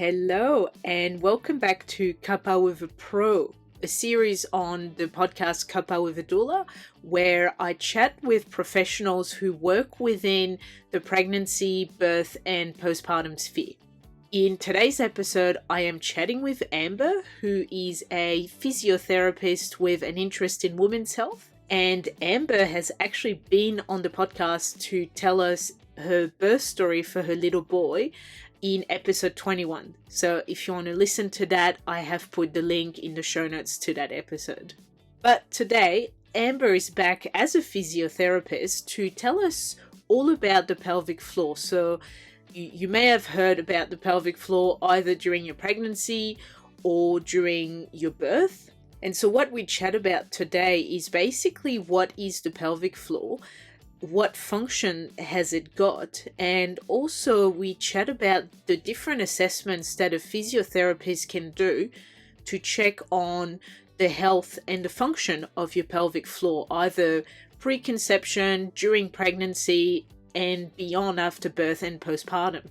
Hello and welcome back to Cuppa with a Pro, a series on the podcast Cuppa with a Doula, where I chat with professionals who work within the pregnancy, birth and postpartum sphere. In today's episode, I am chatting with Amber, who is a physiotherapist with an interest in women's health. And Amber has actually been on the podcast to tell us her birth story for her little boy in episode 21. So if you want to listen to that, I have put the link in the show notes to that episode. But today, Amber is back as a physiotherapist to tell us all about the pelvic floor. So you may have heard about the pelvic floor either during your pregnancy or during your birth. And so what we chat about today is basically what is the pelvic floor, what function has it got, and also we chat about the different assessments that a physiotherapist can do to check on the health and the function of your pelvic floor, either preconception, during pregnancy, and beyond after birth and postpartum.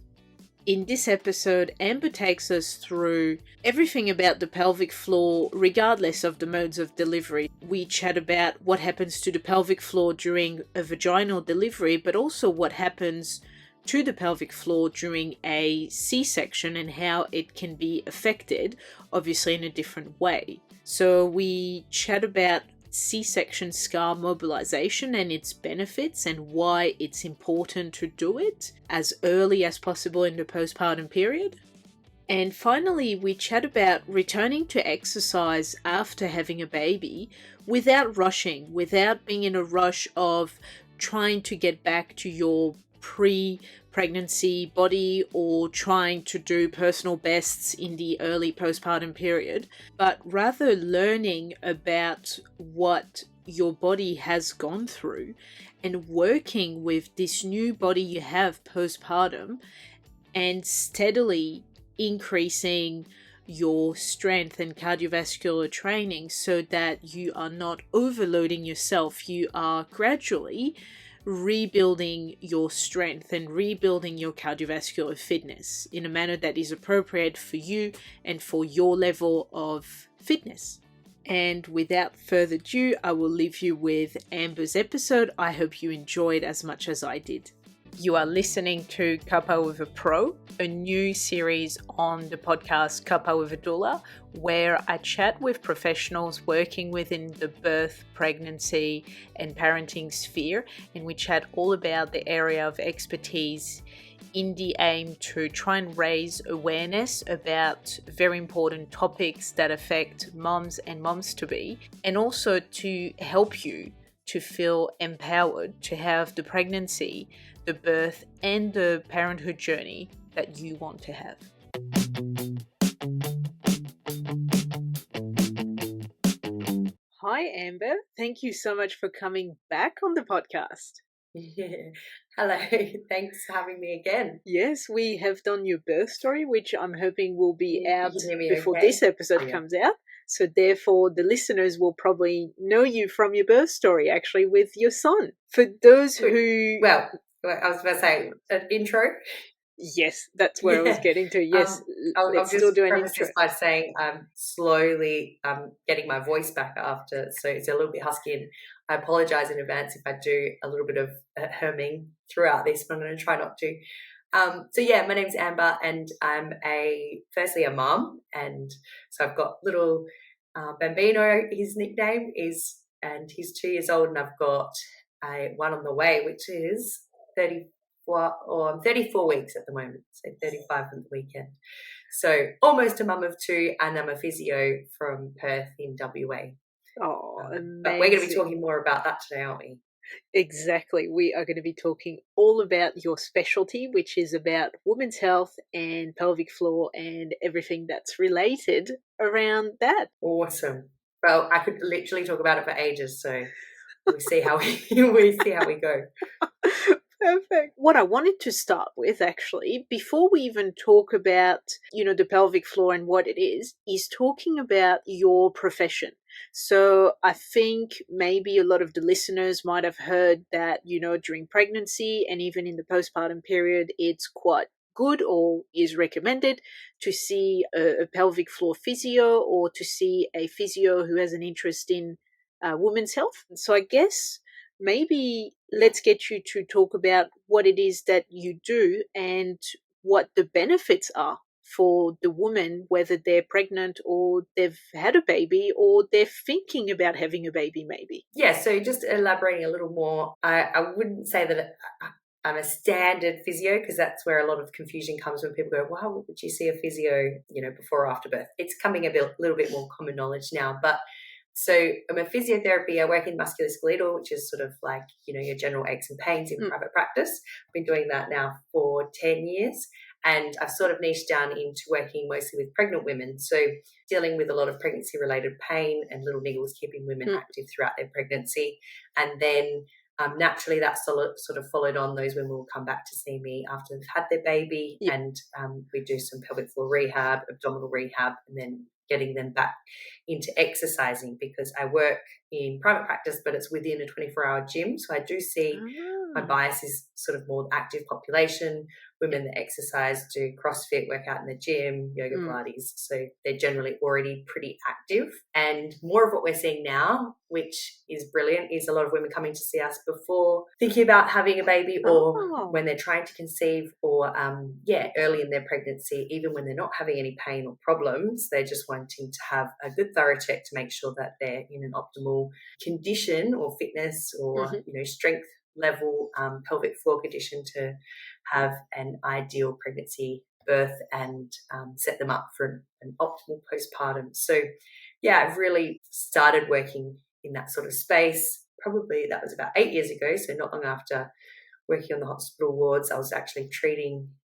In this episode, Amber takes us through everything about the pelvic floor, regardless of the modes of delivery. We chat about what happens to the pelvic floor during a vaginal delivery, but also what happens to the pelvic floor during a C-section and how it can be affected, obviously in a different way. So we chat about C-section scar mobilization and its benefits and why it's important to do it as early as possible in the postpartum period. And finally, we chat about returning to exercise after having a baby without rushing, without being in a rush of trying to get back to your pre-pregnancy body or trying to do personal bests in the early postpartum period, but rather learning about what your body has gone through and working with this new body you have postpartum and steadily increasing your strength and cardiovascular training so that you are not overloading yourself. You are gradually rebuilding your strength and rebuilding your cardiovascular fitness in a manner that is appropriate for you and for your level of fitness. And without further ado, I will leave you with Amber's episode. I hope you enjoyed as much as I did. You are listening to Cuppa with a Pro, a new series on the podcast Cuppa with a Doula, where I chat with professionals working within the birth, pregnancy, and parenting sphere, and we chat all about the area of expertise in the aim to try and raise awareness about very important topics that affect mums and mums-to-be, and also to help you to feel empowered to have the pregnancy, the birth and the parenthood journey that you want to have. Hi Amber, thank you so much for coming back on the podcast. Yeah. Hello, thanks for having me again. Yes, we have done your birth story, which I'm hoping will be out before okay? this episode comes out. So therefore, the listeners will probably know you from your birth story, actually, with your son. For those who... Well, I was about to say, an intro. Yes, that's where I was getting to. Yes, I'll just preface this by saying I'm slowly getting my voice back after, so it's a little bit husky, and I apologise in advance if I do a little bit of humming throughout this, but I'm going to try not to. So yeah, my name's Amber, and I'm firstly a mum, and so I've got little Bambino, his nickname is, and he's 2 years old, and I've got one on the way, which is 34 weeks at the moment, so 35 on the weekend. So almost a mum of two, and I'm a physio from Perth in WA. Oh, amazing. But we're going to be talking more about that today, aren't we? Exactly. We are going to be talking all about your specialty, which is about women's health and pelvic floor and everything that's related around that. Awesome. Well, I could literally talk about it for ages, so we'll see how we go. Perfect. What I wanted to start with, actually, before we even talk about, the pelvic floor and what it is talking about your profession. So I think maybe a lot of the listeners might have heard that, during pregnancy and even in the postpartum period, it's quite good or is recommended to see a pelvic floor physio or to see a physio who has an interest in women's health. So I guess maybe let's get you to talk about what it is that you do and what the benefits are for the woman, whether they're pregnant or they've had a baby or they're thinking about having a baby maybe. Yeah, so just elaborating a little more, I wouldn't say that I'm a standard physio, because that's where a lot of confusion comes when people go, wow, would you see a physio, before or after birth? It's coming little bit more common knowledge now. But so I'm a physiotherapy. I work in musculoskeletal, which is sort of like, your general aches and pains in private practice. I've been doing that now for 10 years. And I've sort of niched down into working mostly with pregnant women. So dealing with a lot of pregnancy-related pain and little niggles, keeping women active throughout their pregnancy. And then naturally that's sort of followed on. Those women will come back to see me after they've had their baby. Yep. And we do some pelvic floor rehab, abdominal rehab, and then getting them back into exercising, because I work in private practice, but it's within a 24-hour gym. So I do see my bias is sort of more active population, women that exercise, do CrossFit, work out in the gym, yoga, Pilates. So they're generally already pretty active. And more of what we're seeing now, which is brilliant, is a lot of women coming to see us before thinking about having a baby, or when they're trying to conceive, or early in their pregnancy, even when they're not having any pain or problems. They're just wanting to have a good thorough check to make sure that they're in an optimal condition or fitness or strength level, pelvic floor condition to have an ideal pregnancy, birth, and set them up for an optimal postpartum. So I've really started working in that sort of space. Probably that was about 8 years ago, so not long after working on the hospital wards. I was actually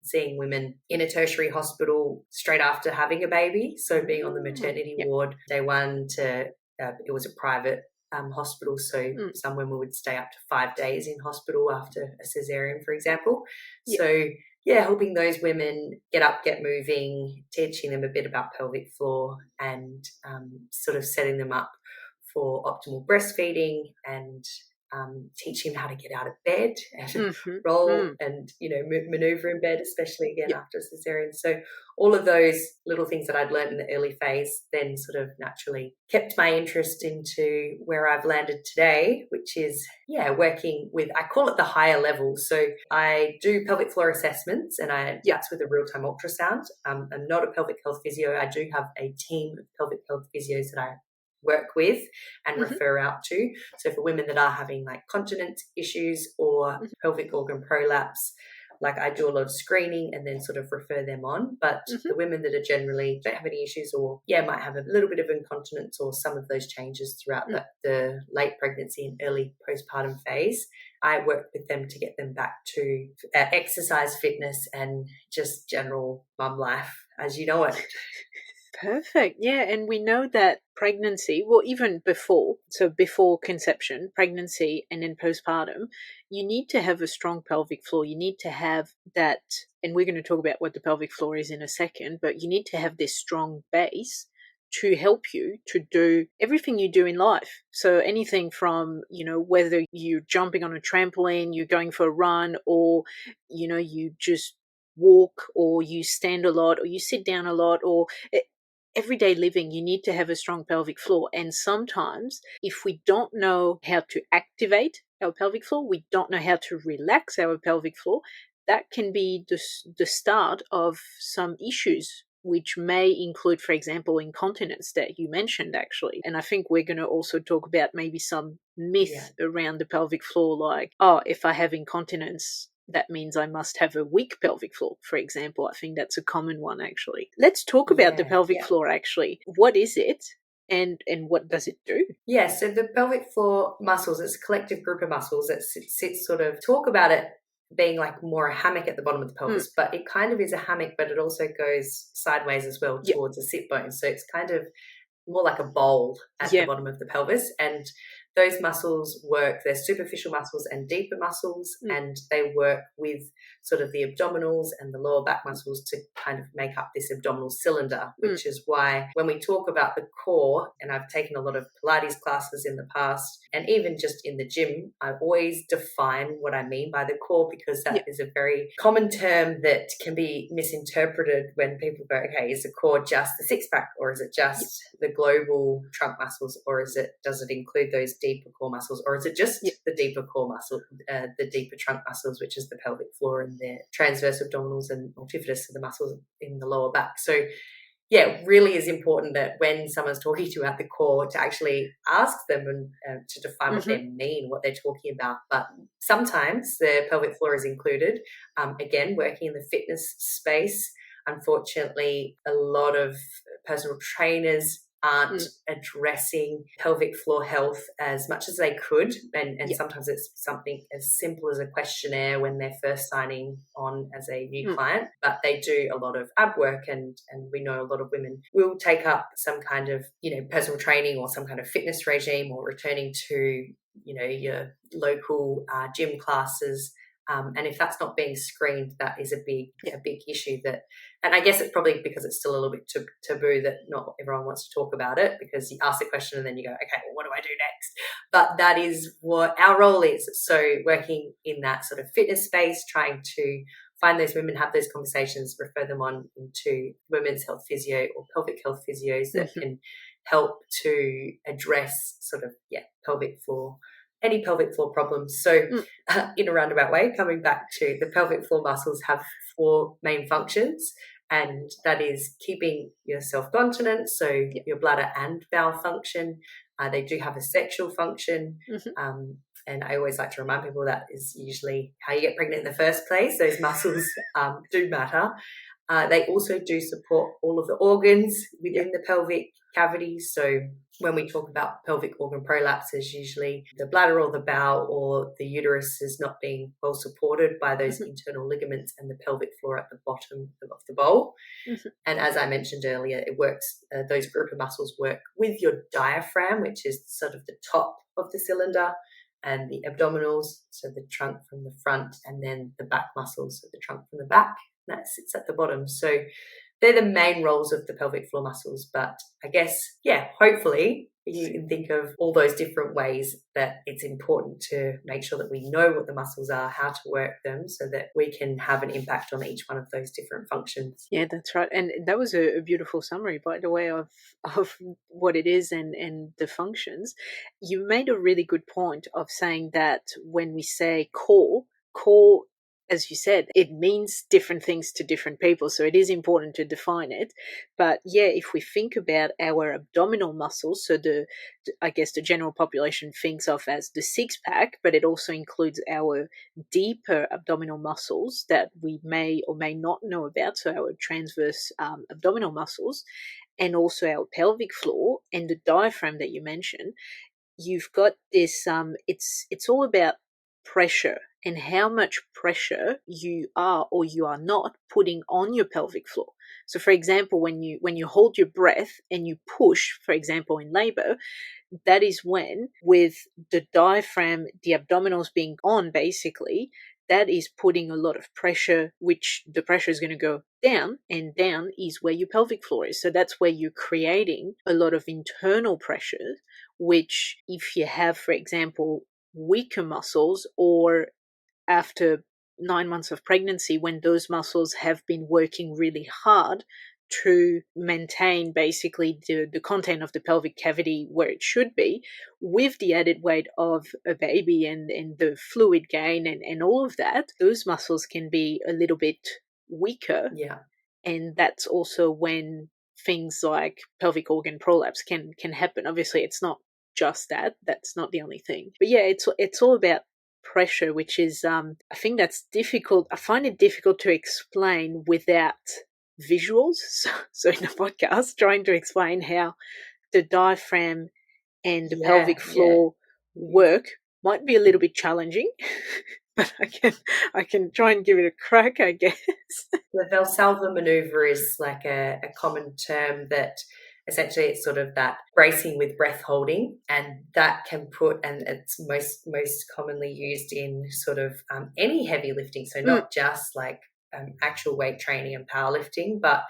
seeing women in a tertiary hospital straight after having a baby. So being on the maternity ward, day one to, it was a private hospital. So some women would stay up to 5 days in hospital after a cesarean, for example. So helping those women get up, get moving, teaching them a bit about pelvic floor, and sort of setting them up for optimal breastfeeding, and teaching them how to get out of bed and roll and, maneuver in bed, especially again after a cesarean. So all of those little things that I'd learned in the early phase then sort of naturally kept my interest into where I've landed today, which is, working with, I call it the higher level. So I do pelvic floor assessments, and that's with a real-time ultrasound. I'm not a pelvic health physio. I do have a team of pelvic health physios that I work with and refer out to. So for women that are having like continence issues or pelvic organ prolapse, like I do a lot of screening and then sort of refer them on. But the women that are generally don't have any issues, or might have a little bit of incontinence or some of those changes throughout the late pregnancy and early postpartum phase, I work with them to get them back to exercise, fitness, and just general mum life as you know it. Perfect. Yeah. And we know that pregnancy, well, even before, so before conception, pregnancy, and then postpartum, you need to have a strong pelvic floor. You need to have that, and we're going to talk about what the pelvic floor is in a second, but you need to have this strong base to help you to do everything you do in life. So anything from, whether you're jumping on a trampoline, you're going for a run, or, you just walk, or you stand a lot, or you sit down a lot, or everyday living, you need to have a strong pelvic floor. And sometimes if we don't know how to activate our pelvic floor, we don't know how to relax our pelvic floor, that can be the start of some issues, which may include, for example, incontinence that you mentioned actually. And I think we're going to also talk about maybe some myth around the pelvic floor, like, if I have incontinence, that means I must have a weak pelvic floor, for example. I think that's a common one, actually. Let's talk about the pelvic floor, actually. What is it, and what does it do? Yeah, so the pelvic floor muscles, it's a collective group of muscles that sits sort of, talk about it being like more a hammock at the bottom of the pelvis, but it kind of is a hammock, but it also goes sideways as well towards a sit bone. So it's kind of more like a bowl at the bottom of the pelvis. And those muscles work, they're superficial muscles and deeper muscles, and they work with sort of the abdominals and the lower back muscles to kind of make up this abdominal cylinder, which is why when we talk about the core, and I've taken a lot of Pilates classes in the past, and even just in the gym, I always define what I mean by the core, because that is a very common term that can be misinterpreted when people go, okay, is the core just the six pack, or is it just the global trunk muscles, or does it include those deeper core muscles, or is it just the deeper core muscle, the deeper trunk muscles, which is the pelvic floor and the transverse abdominals and multifidus, so the muscles in the lower back. So yeah, it really is important that when someone's talking to you about the core, to actually ask them and to define what they mean, what they're talking about. But sometimes the pelvic floor is included. Again, working in the fitness space, unfortunately, a lot of personal trainers aren't addressing pelvic floor health as much as they could. And sometimes it's something as simple as a questionnaire when they're first signing on as a new client. But they do a lot of ab work, and we know a lot of women will take up some kind of, personal training or some kind of fitness regime, or returning to, your local gym classes. And if that's not being screened, that is a big issue. And I guess it's probably because it's still a little bit taboo that not everyone wants to talk about it, because you ask the question and then you go, okay, well, what do I do next? But that is what our role is. So working in that sort of fitness space, trying to find those women, have those conversations, refer them on into women's health physio or pelvic health physios that can help to address sort of, pelvic floor, any pelvic floor problems. So in a roundabout way, coming back to the pelvic floor muscles have 4 main functions, and that is keeping your self-continent, so your bladder and bowel function. They do have a sexual function, and I always like to remind people that is usually how you get pregnant in the first place. Those muscles do matter. They also do support all of the organs within the pelvic cavity. So when we talk about pelvic organ prolapses, usually the bladder or the bowel or the uterus is not being well supported by those internal ligaments and the pelvic floor at the bottom of the bowl. And as I mentioned earlier, it works, those group of muscles work with your diaphragm, which is sort of the top of the cylinder, and the abdominals, so the trunk from the front, and then the back muscles, so the trunk from the back. That sits at the bottom. So they're the main roles of the pelvic floor muscles. But I guess, hopefully you can think of all those different ways that it's important to make sure that we know what the muscles are, how to work them, so that we can have an impact on each one of those different functions. Yeah, that's right. And that was a beautiful summary, by the way, of what it is and the functions. You made a really good point of saying that when we say core, as you said, it means different things to different people. So it is important to define it. But if we think about our abdominal muscles, so I guess the general population thinks of as the six pack, but it also includes our deeper abdominal muscles that we may or may not know about. So our transverse abdominal muscles, and also our pelvic floor and the diaphragm that you mentioned. You've got this, it's all about pressure and how much pressure you are or you are not putting on your pelvic floor. So for example, when you hold your breath and you push, for example, in labor, that is when, with the diaphragm, the abdominals being on, basically, that is putting a lot of pressure, which the pressure is going to go down, and down is where your pelvic floor is. So that's where you're creating a lot of internal pressure, which if you have, for example, weaker muscles, or after 9 months of pregnancy, when those muscles have been working really hard to maintain basically the content of the pelvic cavity where it should be, with the added weight of a baby and the fluid gain and all of that, those muscles can be a little bit weaker. Yeah. And that's also when things like pelvic organ prolapse can happen. Obviously, it's not just that's not the only thing. But it's all about pressure, which is I think that's difficult. I find it difficult to explain without visuals. So in a podcast, trying to explain how the diaphragm and the pelvic floor work might be a little bit challenging. But I can try and give it a crack, I guess. The Valsalva maneuver is like a common term that essentially it's sort of that bracing with breath holding, and that can put, and it's most commonly used in sort of any heavy lifting, so not just like actual weight training and powerlifting, but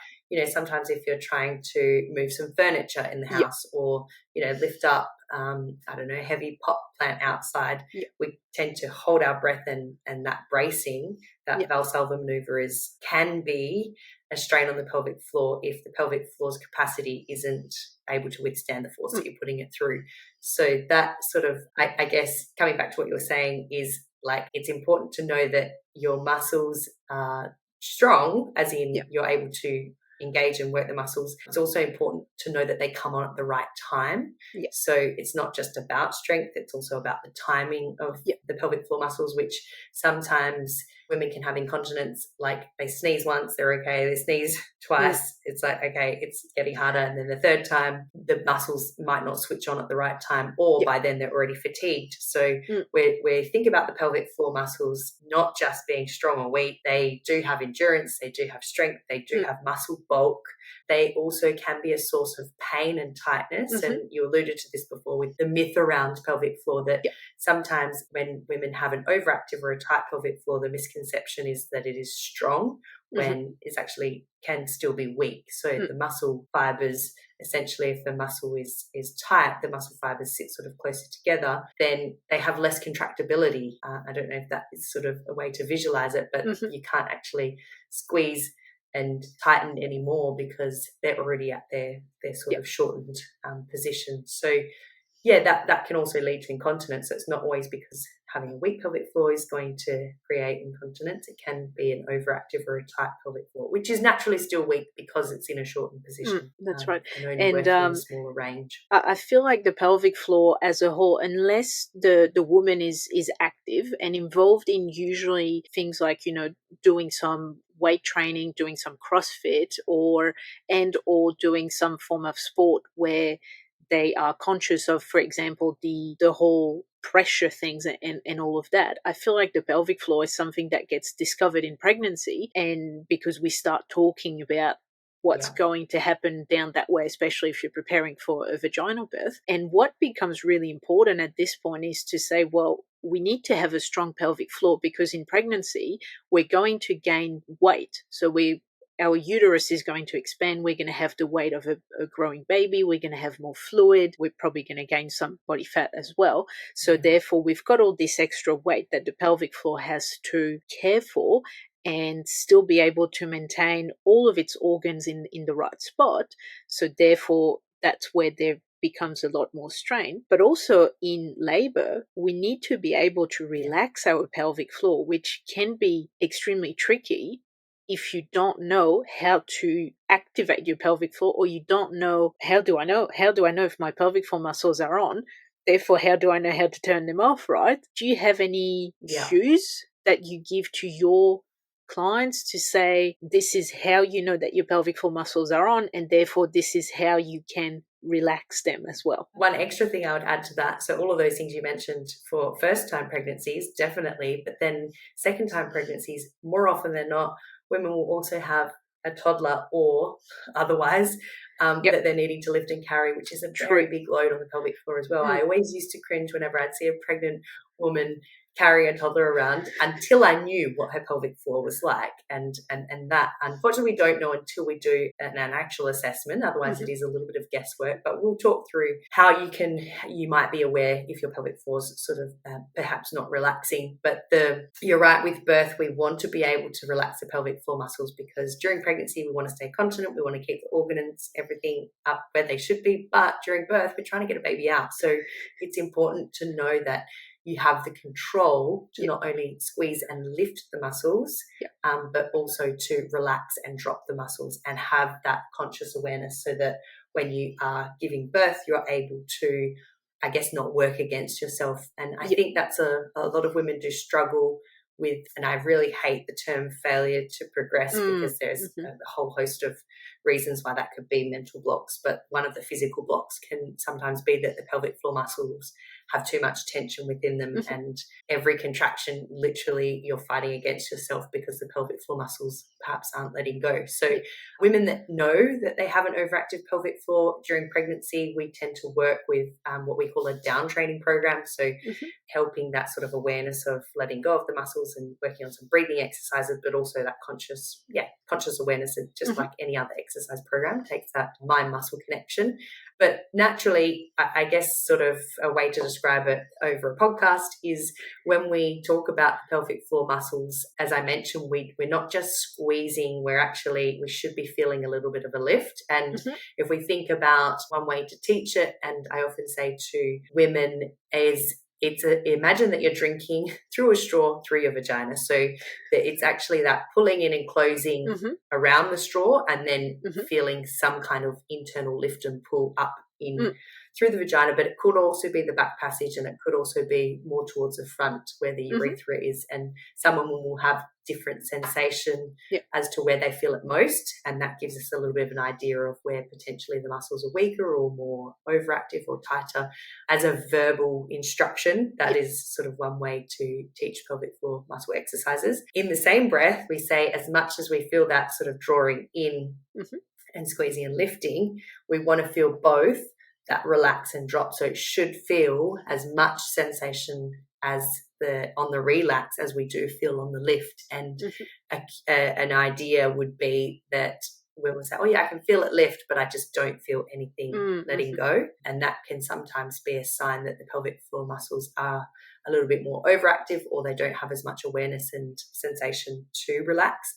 sometimes if you're trying to move some furniture in the house, or lift up I don't know, heavy pot plant outside, we tend to hold our breath, and that bracing, that Valsalva maneuver can be a strain on the pelvic floor if the pelvic floor's capacity isn't able to withstand the force that you're putting it through. So that sort of, I guess, coming back to what you were saying, is like it's important to know that your muscles are strong, as in you're able to engage and work the muscles. It's also important to know that they come on at the right time. So it's not just about strength, it's also about the timing of the pelvic floor muscles, which sometimes women can have incontinence, like they sneeze once, they're okay, they sneeze twice, it's like, okay, it's getting harder, and then the third time the muscles might not switch on at the right time, or by then they're already fatigued. So we think about the pelvic floor muscles not just being strong or weak, they do have endurance, they do have strength, they do have muscle bulk. They also can be a source of pain and tightness, and you alluded to this before with the myth around pelvic floor, that sometimes when women have an overactive or a tight pelvic floor, the misconception is that it is strong, when it's actually can still be weak. So the muscle fibers, essentially, if the muscle is tight, the muscle fibers sit sort of closer together, then they have less contractibility. I don't know if that is sort of a way to visualize it, but you can't actually squeeze and tighten anymore because they're already at their sort of shortened position. So that can also lead to incontinence. So it's not always because having a weak pelvic floor is going to create incontinence. It can be an overactive or a tight pelvic floor, which is naturally still weak because it's in a shortened position. That's right. And only working in a smaller range. I feel like the pelvic floor as a whole, unless the woman is active and involved in usually things like, doing some weight training, doing some CrossFit, or doing some form of sport where they are conscious of, for example, the whole pressure things and all of that. I feel like the pelvic floor is something that gets discovered in pregnancy, and because we start talking about what's going to happen down that way, especially if you're preparing for a vaginal birth. And what becomes really important at this point is to say, well, we need to have a strong pelvic floor, because in pregnancy, we're going to gain weight. So our uterus is going to expand. We're going to have the weight of a growing baby. We're going to have more fluid. We're probably going to gain some body fat as well. So therefore, we've got all this extra weight that the pelvic floor has to care for and still be able to maintain all of its organs in the right spot. So therefore, that's where there becomes a lot more strain. But also in labor, we need to be able to relax our pelvic floor, which can be extremely tricky if you don't know how to activate your pelvic floor, or you don't know, how do I know if my pelvic floor muscles are on? Therefore, how do I know how to turn them off, right? Do you have any cues that you give to your clients to say, this is how you know that your pelvic floor muscles are on, and therefore this is how you can relax them as well? One extra thing I would add to that, so all of those things you mentioned for first-time pregnancies, definitely, but then second-time pregnancies, more often than not, women will also have a toddler or otherwise that they're needing to lift and carry, which is a very big load on the pelvic floor as well. I always used to cringe whenever I'd see a pregnant woman carry a toddler around, until I knew what her pelvic floor was like. And that, unfortunately, we don't know until we do an actual assessment. Otherwise, it is a little bit of guesswork. But we'll talk through how you might be aware if your pelvic floor is sort of perhaps not relaxing. But you're right, with birth, we want to be able to relax the pelvic floor muscles, because during pregnancy, we want to stay continent. We want to keep the organs, everything up where they should be. But during birth, we're trying to get a baby out. So it's important to know that you have the control to not only squeeze and lift the muscles, but also to relax and drop the muscles, and have that conscious awareness, so that when you are giving birth, you're able to, I guess, not work against yourself. And I think that's a lot of women do struggle with, and I really hate the term failure to progress, because there's a whole host of reasons why that could be mental blocks. But one of the physical blocks can sometimes be that the pelvic floor muscles have too much tension within them, and every contraction, literally you're fighting against yourself because the pelvic floor muscles perhaps aren't letting go. So women that know that they have an overactive pelvic floor during pregnancy, we tend to work with what we call a down training program. So helping that sort of awareness of letting go of the muscles and working on some breathing exercises, but also that conscious awareness of just like any other exercise program takes that mind-muscle connection. But naturally, I guess sort of a way to describe it over a podcast is when we talk about the pelvic floor muscles, as I mentioned, we're not just squeezing, we should be feeling a little bit of a lift. And if we think about one way to teach it, and I often say to women, is imagine that you're drinking through a straw through your vagina. So that it's actually that pulling in and closing around the straw, and then feeling some kind of internal lift and pull up in through the vagina. But it could also be the back passage, and it could also be more towards the front where the urethra is. And some women will have different sensation as to where they feel it most, and that gives us a little bit of an idea of where potentially the muscles are weaker or more overactive or tighter. As a verbal instruction, that is sort of one way to teach pelvic floor muscle exercises. In the same breath, we say as much as we feel that sort of drawing in and squeezing and lifting, we want to feel both that relax and drop. So it should feel as much sensation as on the relax as we do feel on the lift. And an idea would be that when we say, oh yeah, I can feel it lift, but I just don't feel anything letting go. And that can sometimes be a sign that the pelvic floor muscles are a little bit more overactive, or they don't have as much awareness and sensation to relax.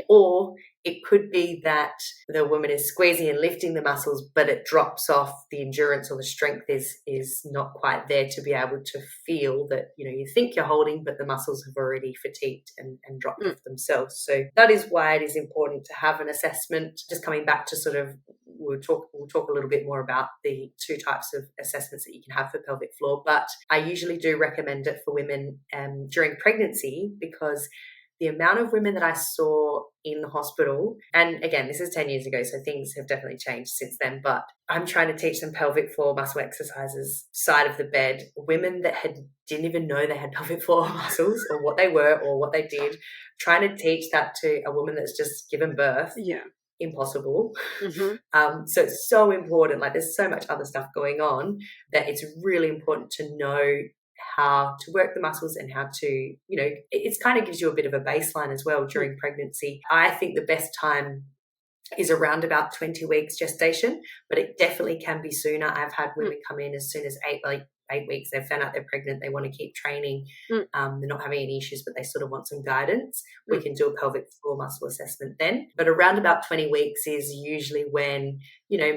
Or it could be that the woman is squeezing and lifting the muscles, but it drops off. The endurance or the strength is not quite there to be able to feel that, you think you're holding, but the muscles have already fatigued and dropped off themselves. So that is why it is important to have an assessment. Just coming back to sort of, we'll talk a little bit more about the two types of assessments that you can have for pelvic floor, but I usually do recommend it for women during pregnancy, because the amount of women that I saw in the hospital, and again, this is 10 years ago, so things have definitely changed since then, but I'm trying to teach them pelvic floor muscle exercises side of the bed. Women that didn't even know they had pelvic floor muscles or what they were or what they did, trying to teach that to a woman that's just given birth. Impossible. So it's so important. Like, there's so much other stuff going on that it's really important to know how to work the muscles and how to, it kind of gives you a bit of a baseline as well during pregnancy. I think the best time is around about 20 weeks gestation, but it definitely can be sooner. I've had women come in as soon as 8 weeks. They've found out they're pregnant. They want to keep training. They're not having any issues, but they sort of want some guidance. We can do a pelvic floor muscle assessment then. But around about 20 weeks is usually when,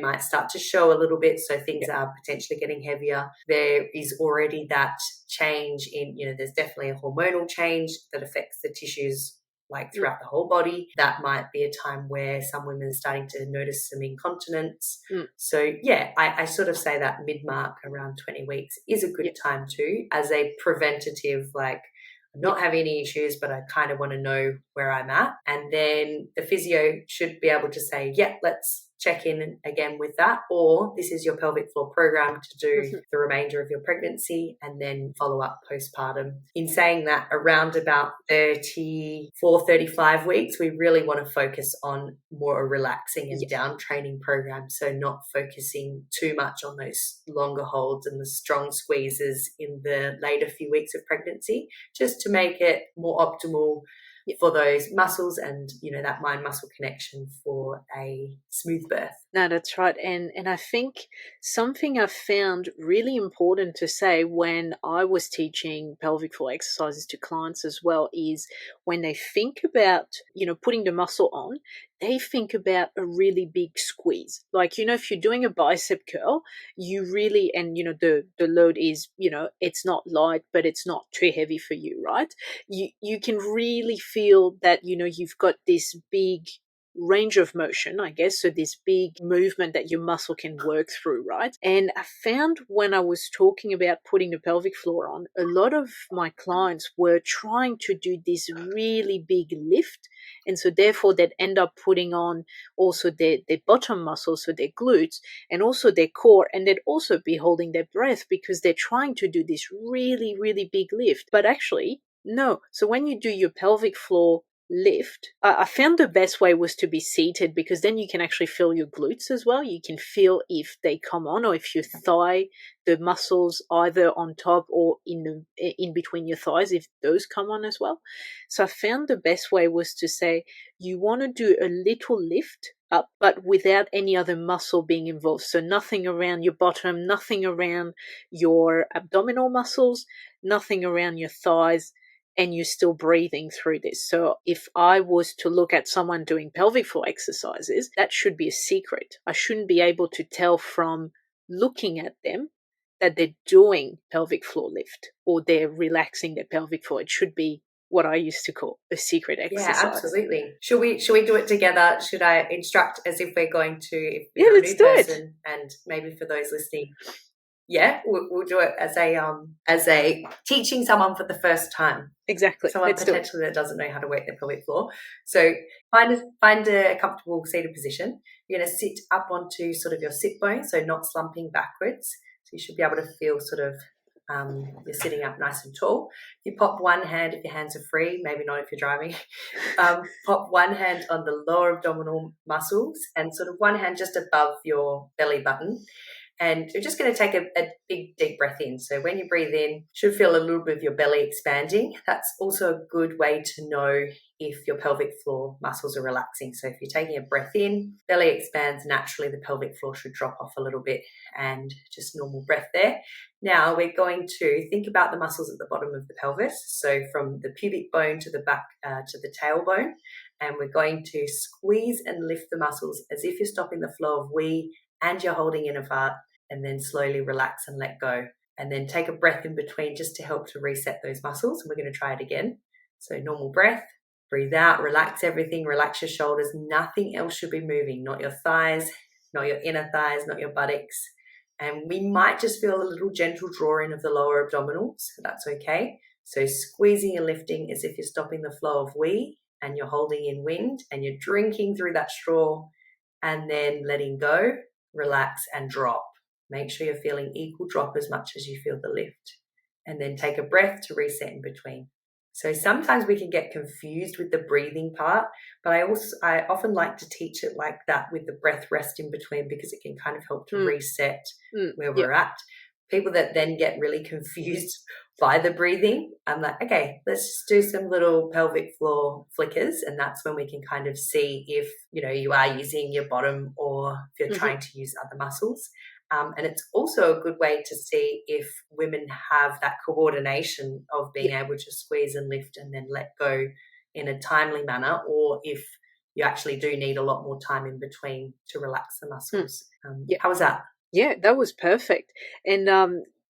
might start to show a little bit. So things are potentially getting heavier. There is already that change in, there's definitely a hormonal change that affects the tissues like throughout the whole body. That might be a time where some women are starting to notice some incontinence. So I sort of say that mid-mark around 20 weeks is a good time too, as a preventative, like, I'm not having any issues, but I kind of want to know where I'm at. And then the physio should be able to say, let's check in again with that, or this is your pelvic floor program to do the remainder of your pregnancy, and then follow up postpartum. In saying that, around about 34, 35 weeks, we really want to focus on more a relaxing and down training program. So not focusing too much on those longer holds and the strong squeezes in the later few weeks of pregnancy, just to make it more optimal for those muscles and, that mind-muscle connection for a smooth birth. No, that's right. And I think something I've found really important to say when I was teaching pelvic floor exercises to clients as well is when they think about, putting the muscle on, they think about a really big squeeze. Like, if you're doing a bicep curl, you really, and, the load is, it's not light, but it's not too heavy for you, right? You can really feel that, you've got this big range of motion, I guess. So this big movement that your muscle can work through, right? And I found when I was talking about putting the pelvic floor on, a lot of my clients were trying to do this really big lift. And so therefore they'd end up putting on also their bottom muscles, so their glutes, and also their core, and they'd also be holding their breath because they're trying to do this really, really big lift. But actually, no. So when you do your pelvic floor lift, I found the best way was to be seated, because then you can actually feel your glutes as well. You can feel if they come on, or if your thigh, the muscles either on top or in between your thighs, if those come on as well. So I found the best way was to say you want to do a little lift up, but without any other muscle being involved. So nothing around your bottom, nothing around your abdominal muscles, nothing around your thighs, and you're still breathing through this. So if I was to look at someone doing pelvic floor exercises, that should be a secret. I shouldn't be able to tell from looking at them that they're doing pelvic floor lift or they're relaxing their pelvic floor. It should be what I used to call a secret exercise. Yeah, absolutely. Should we do it together? Should I instruct as if we're going to, if Yeah, you're a let's new do person, it. and maybe for those listening, yeah, we'll do it as a teaching someone for the first time. Exactly. Someone Let's do it. potentially that doesn't know how to work their pelvic floor. So find a comfortable seated position. You're going to sit up onto sort of your sit bone, so not slumping backwards. So you should be able to feel sort of you're sitting up nice and tall. You pop one hand if your hands are free, maybe not if you're driving. Pop one hand on the lower abdominal muscles and sort of one hand just above your belly button. And you're just going to take a big, deep breath in. So when you breathe in, you should feel a little bit of your belly expanding. That's also a good way to know if your pelvic floor muscles are relaxing. So if you're taking a breath in, belly expands naturally, the pelvic floor should drop off a little bit, and just normal breath there. Now we're going to think about the muscles at the bottom of the pelvis. So from the pubic bone to the back to the tailbone. And we're going to squeeze and lift the muscles as if you're stopping the flow of wee and you're holding in a fart, and then slowly relax and let go. And then take a breath in between just to help to reset those muscles. And we're going to try it again. So normal breath, breathe out, relax everything, relax your shoulders. Nothing else should be moving, not your thighs, not your inner thighs, not your buttocks. And we might just feel a little gentle drawing of the lower abdominals. That's okay. So squeezing and lifting as if you're stopping the flow of wee and you're holding in wind and you're drinking through that straw, and then letting go, relax and drop. Make sure you're feeling equal drop as much as you feel the lift. And then take a breath to reset in between. So sometimes we can get confused with the breathing part, but I often like to teach it like that with the breath rest in between, because it can kind of help to reset where we're at. People that then get really confused by the breathing, I'm like, okay, let's just do some little pelvic floor flickers, and that's when we can kind of see if you are using your bottom or if you're trying to use other muscles. And it's also a good way to see if women have that coordination of being able to squeeze and lift and then let go in a timely manner, or if you actually do need a lot more time in between to relax the muscles. How was that? Yeah, that was perfect. And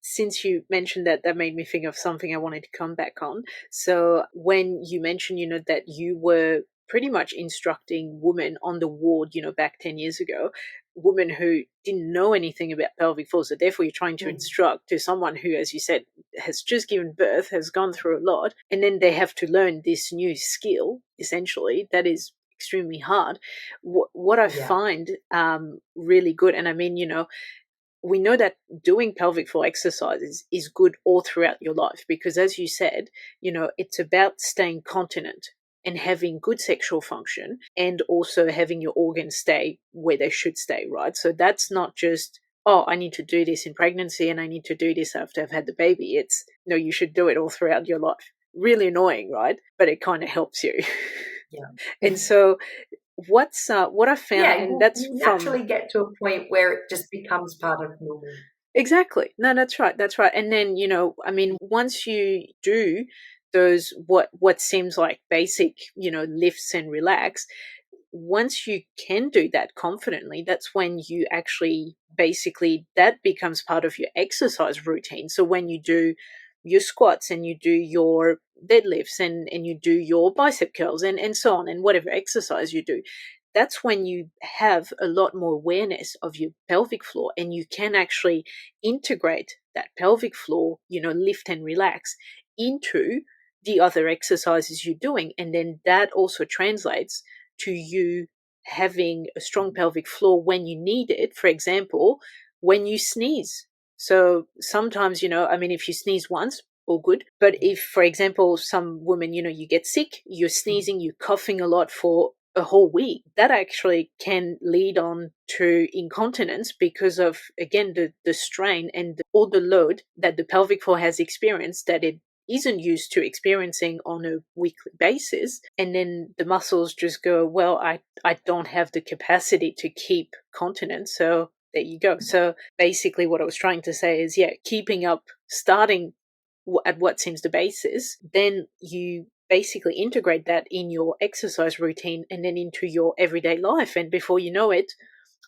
since you mentioned that, that made me think of something I wanted to come back on. So when you mentioned, that you were pretty much instructing women on the ward, back 10 years ago, women who didn't know anything about pelvic floor. So therefore you're trying to instruct to someone who, as you said, has just given birth, has gone through a lot, and then they have to learn this new skill, essentially, that is extremely hard. What I find really good, and I mean, we know that doing pelvic floor exercises is good all throughout your life, because as you said, it's about staying continent and having good sexual function, and also having your organs stay where they should stay, right? So that's not just, oh, I need to do this in pregnancy and I need to do this after I've had the baby. It's, no, you should do it all throughout your life. Really annoying, right? But it kind of helps you. Yeah. And so what I found, and that's you naturally get to a point where it just becomes part of normal. Exactly. No, that's right. That's right. And then, I mean, once you do those what seems like basic, lifts and relax, once you can do that confidently, that's when you actually basically, that becomes part of your exercise routine. So when you do your squats and you do your deadlifts and you do your bicep curls and so on, and whatever exercise you do, that's when you have a lot more awareness of your pelvic floor, and you can actually integrate that pelvic floor, lift and relax into the other exercises you're doing. And then that also translates to you having a strong pelvic floor when you need it. For example, when you sneeze. So sometimes, if you sneeze once, all good. But if, for example, some women, you get sick, you're sneezing, you're coughing a lot for a whole week, that actually can lead on to incontinence because of, again, the strain and all the load that the pelvic floor has experienced that it isn't used to experiencing on a weekly basis. And then the muscles just go, well, I don't have the capacity to keep continence. So there you go. So basically what I was trying to say is, keeping up, starting at what seems the basis, then you basically integrate that in your exercise routine and then into your everyday life. And before you know it,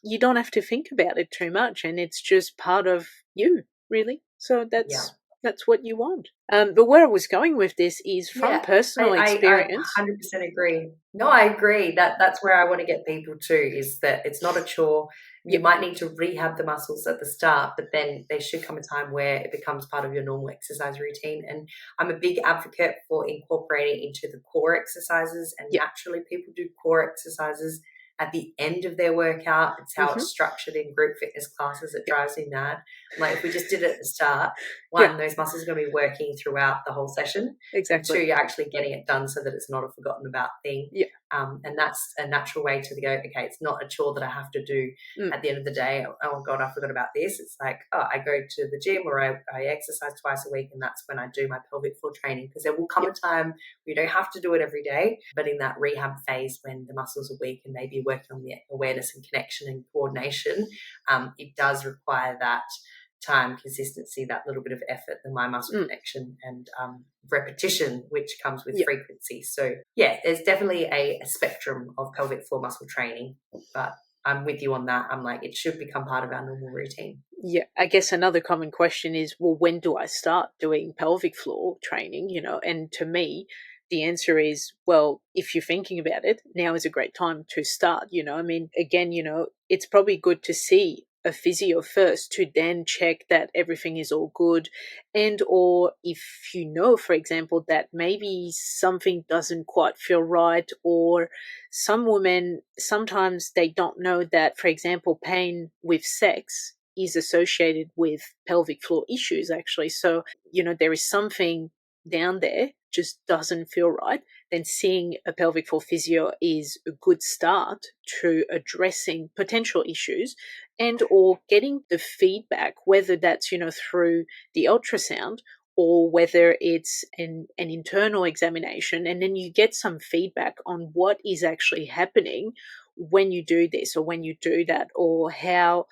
you don't have to think about it too much, and it's just part of you, really. So that's what you want. But where I was going with this is from personal experience. I 100% agree. No, I agree. That's where I want to get people to, is that it's not a chore. You might need to rehab the muscles at the start, but then there should come a time where it becomes part of your normal exercise routine. And I'm a big advocate for incorporating into the core exercises. And naturally, people do core exercises at the end of their workout. It's how it's structured in group fitness classes. It drives me mad. Like, if we just did it at the start, one, those muscles are going to be working throughout the whole session. Exactly. And two, you're actually getting it done so that it's not a forgotten about thing. Yeah. And that's a natural way to go, okay, it's not a chore that I have to do at the end of the day. Oh, God, I forgot about this. It's like, I go to the gym or I exercise twice a week, and that's when I do my pelvic floor training, because there will come a time where you don't have to do it every day, but in that rehab phase when the muscles are weak and maybe working on the awareness and connection and coordination, it does require that time, consistency, that little bit of effort, the mind muscle connection and repetition, which comes with frequency. So there's definitely a spectrum of pelvic floor muscle training, but I'm with you on that. I'm like, it should become part of our normal routine. Yeah, I guess another common question is, well, when do I start doing pelvic floor training? And to me, the answer is, well, if you're thinking about it, now is a great time to start. Again, it's probably good to see a physio first to then check that everything is all good. And or if for example, that maybe something doesn't quite feel right, or some women, sometimes they don't know that, for example, pain with sex is associated with pelvic floor issues, actually. So, there is something down there just doesn't feel right, then seeing a pelvic floor physio is a good start to addressing potential issues and or getting the feedback, whether that's, through the ultrasound or whether it's an internal examination. And then you get some feedback on what is actually happening when you do this or when you do that, or how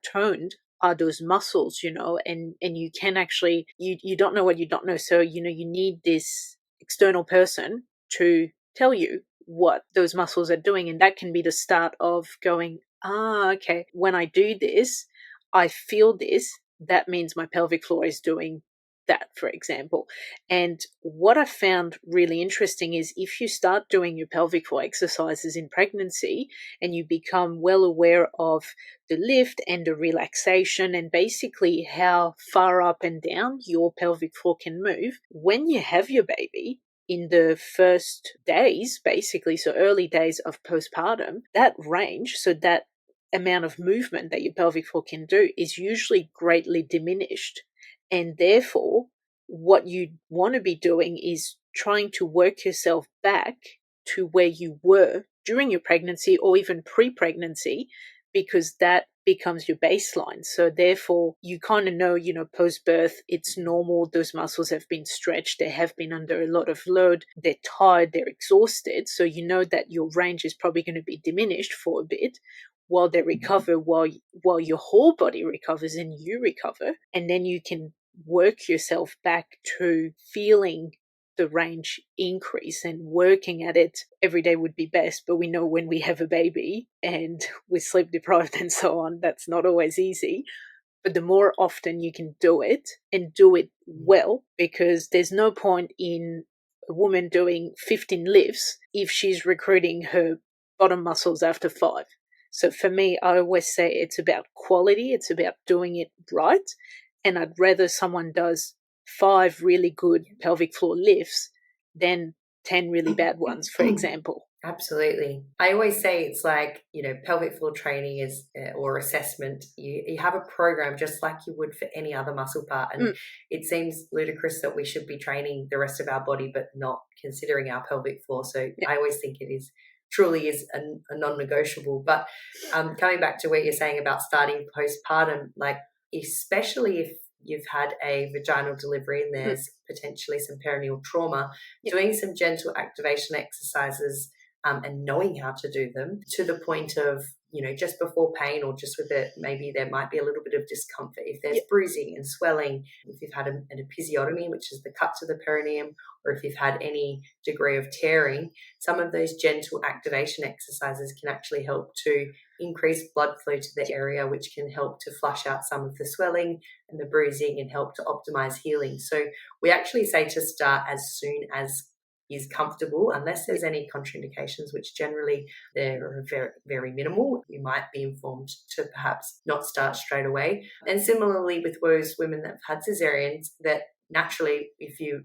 toned are those muscles, and you can actually, you don't know what you don't know. So, you need this external person to tell you what those muscles are doing. And that can be the start of going, okay, when I do this, I feel this. That means my pelvic floor is doing that, for example. And what I found really interesting is if you start doing your pelvic floor exercises in pregnancy and you become well aware of the lift and the relaxation and basically how far up and down your pelvic floor can move, when you have your baby, in the first days, basically, so early days of postpartum, that range, so that amount of movement that your pelvic floor can do is usually greatly diminished. And therefore, what you want to be doing is trying to work yourself back to where you were during your pregnancy or even pre-pregnancy, because that becomes your baseline. So therefore, you kind of know, post-birth, it's normal. Those muscles have been stretched. They have been under a lot of load. They're tired. They're exhausted. So you know that your range is probably going to be diminished for a bit while they recover, while your whole body recovers and you recover. And then you can work yourself back to feeling the range increase, and working at it every day would be best. But we know when we have a baby and we're sleep deprived and so on, that's not always easy. But the more often you can do it and do it well, because there's no point in a woman doing 15 lifts if she's recruiting her bottom muscles after 5. So for me, I always say it's about quality, it's about doing it right. And I'd rather someone does 5 really good pelvic floor lifts than 10 really bad ones, for example. Absolutely. I always say it's like, pelvic floor training is, or assessment, you have a program just like you would for any other muscle part. And it seems ludicrous that we should be training the rest of our body, but not considering our pelvic floor. So I always think it is truly is a non-negotiable. But coming back to what you're saying about starting postpartum, like especially if you've had a vaginal delivery and there's potentially some perineal trauma, doing some gentle activation exercises and knowing how to do them to the point of, just before pain or just with it, maybe there might be a little bit of discomfort. If there's bruising and swelling, if you've had an episiotomy, which is the cut to the perineum, or if you've had any degree of tearing, some of those gentle activation exercises can actually help to increase blood flow to the area, which can help to flush out some of the swelling and the bruising and help to optimize healing. So we actually say to start as soon as is comfortable, unless there's any contraindications, which generally they're very, very minimal. You might be informed to perhaps not start straight away. And similarly with those women that have had cesareans, that naturally, if you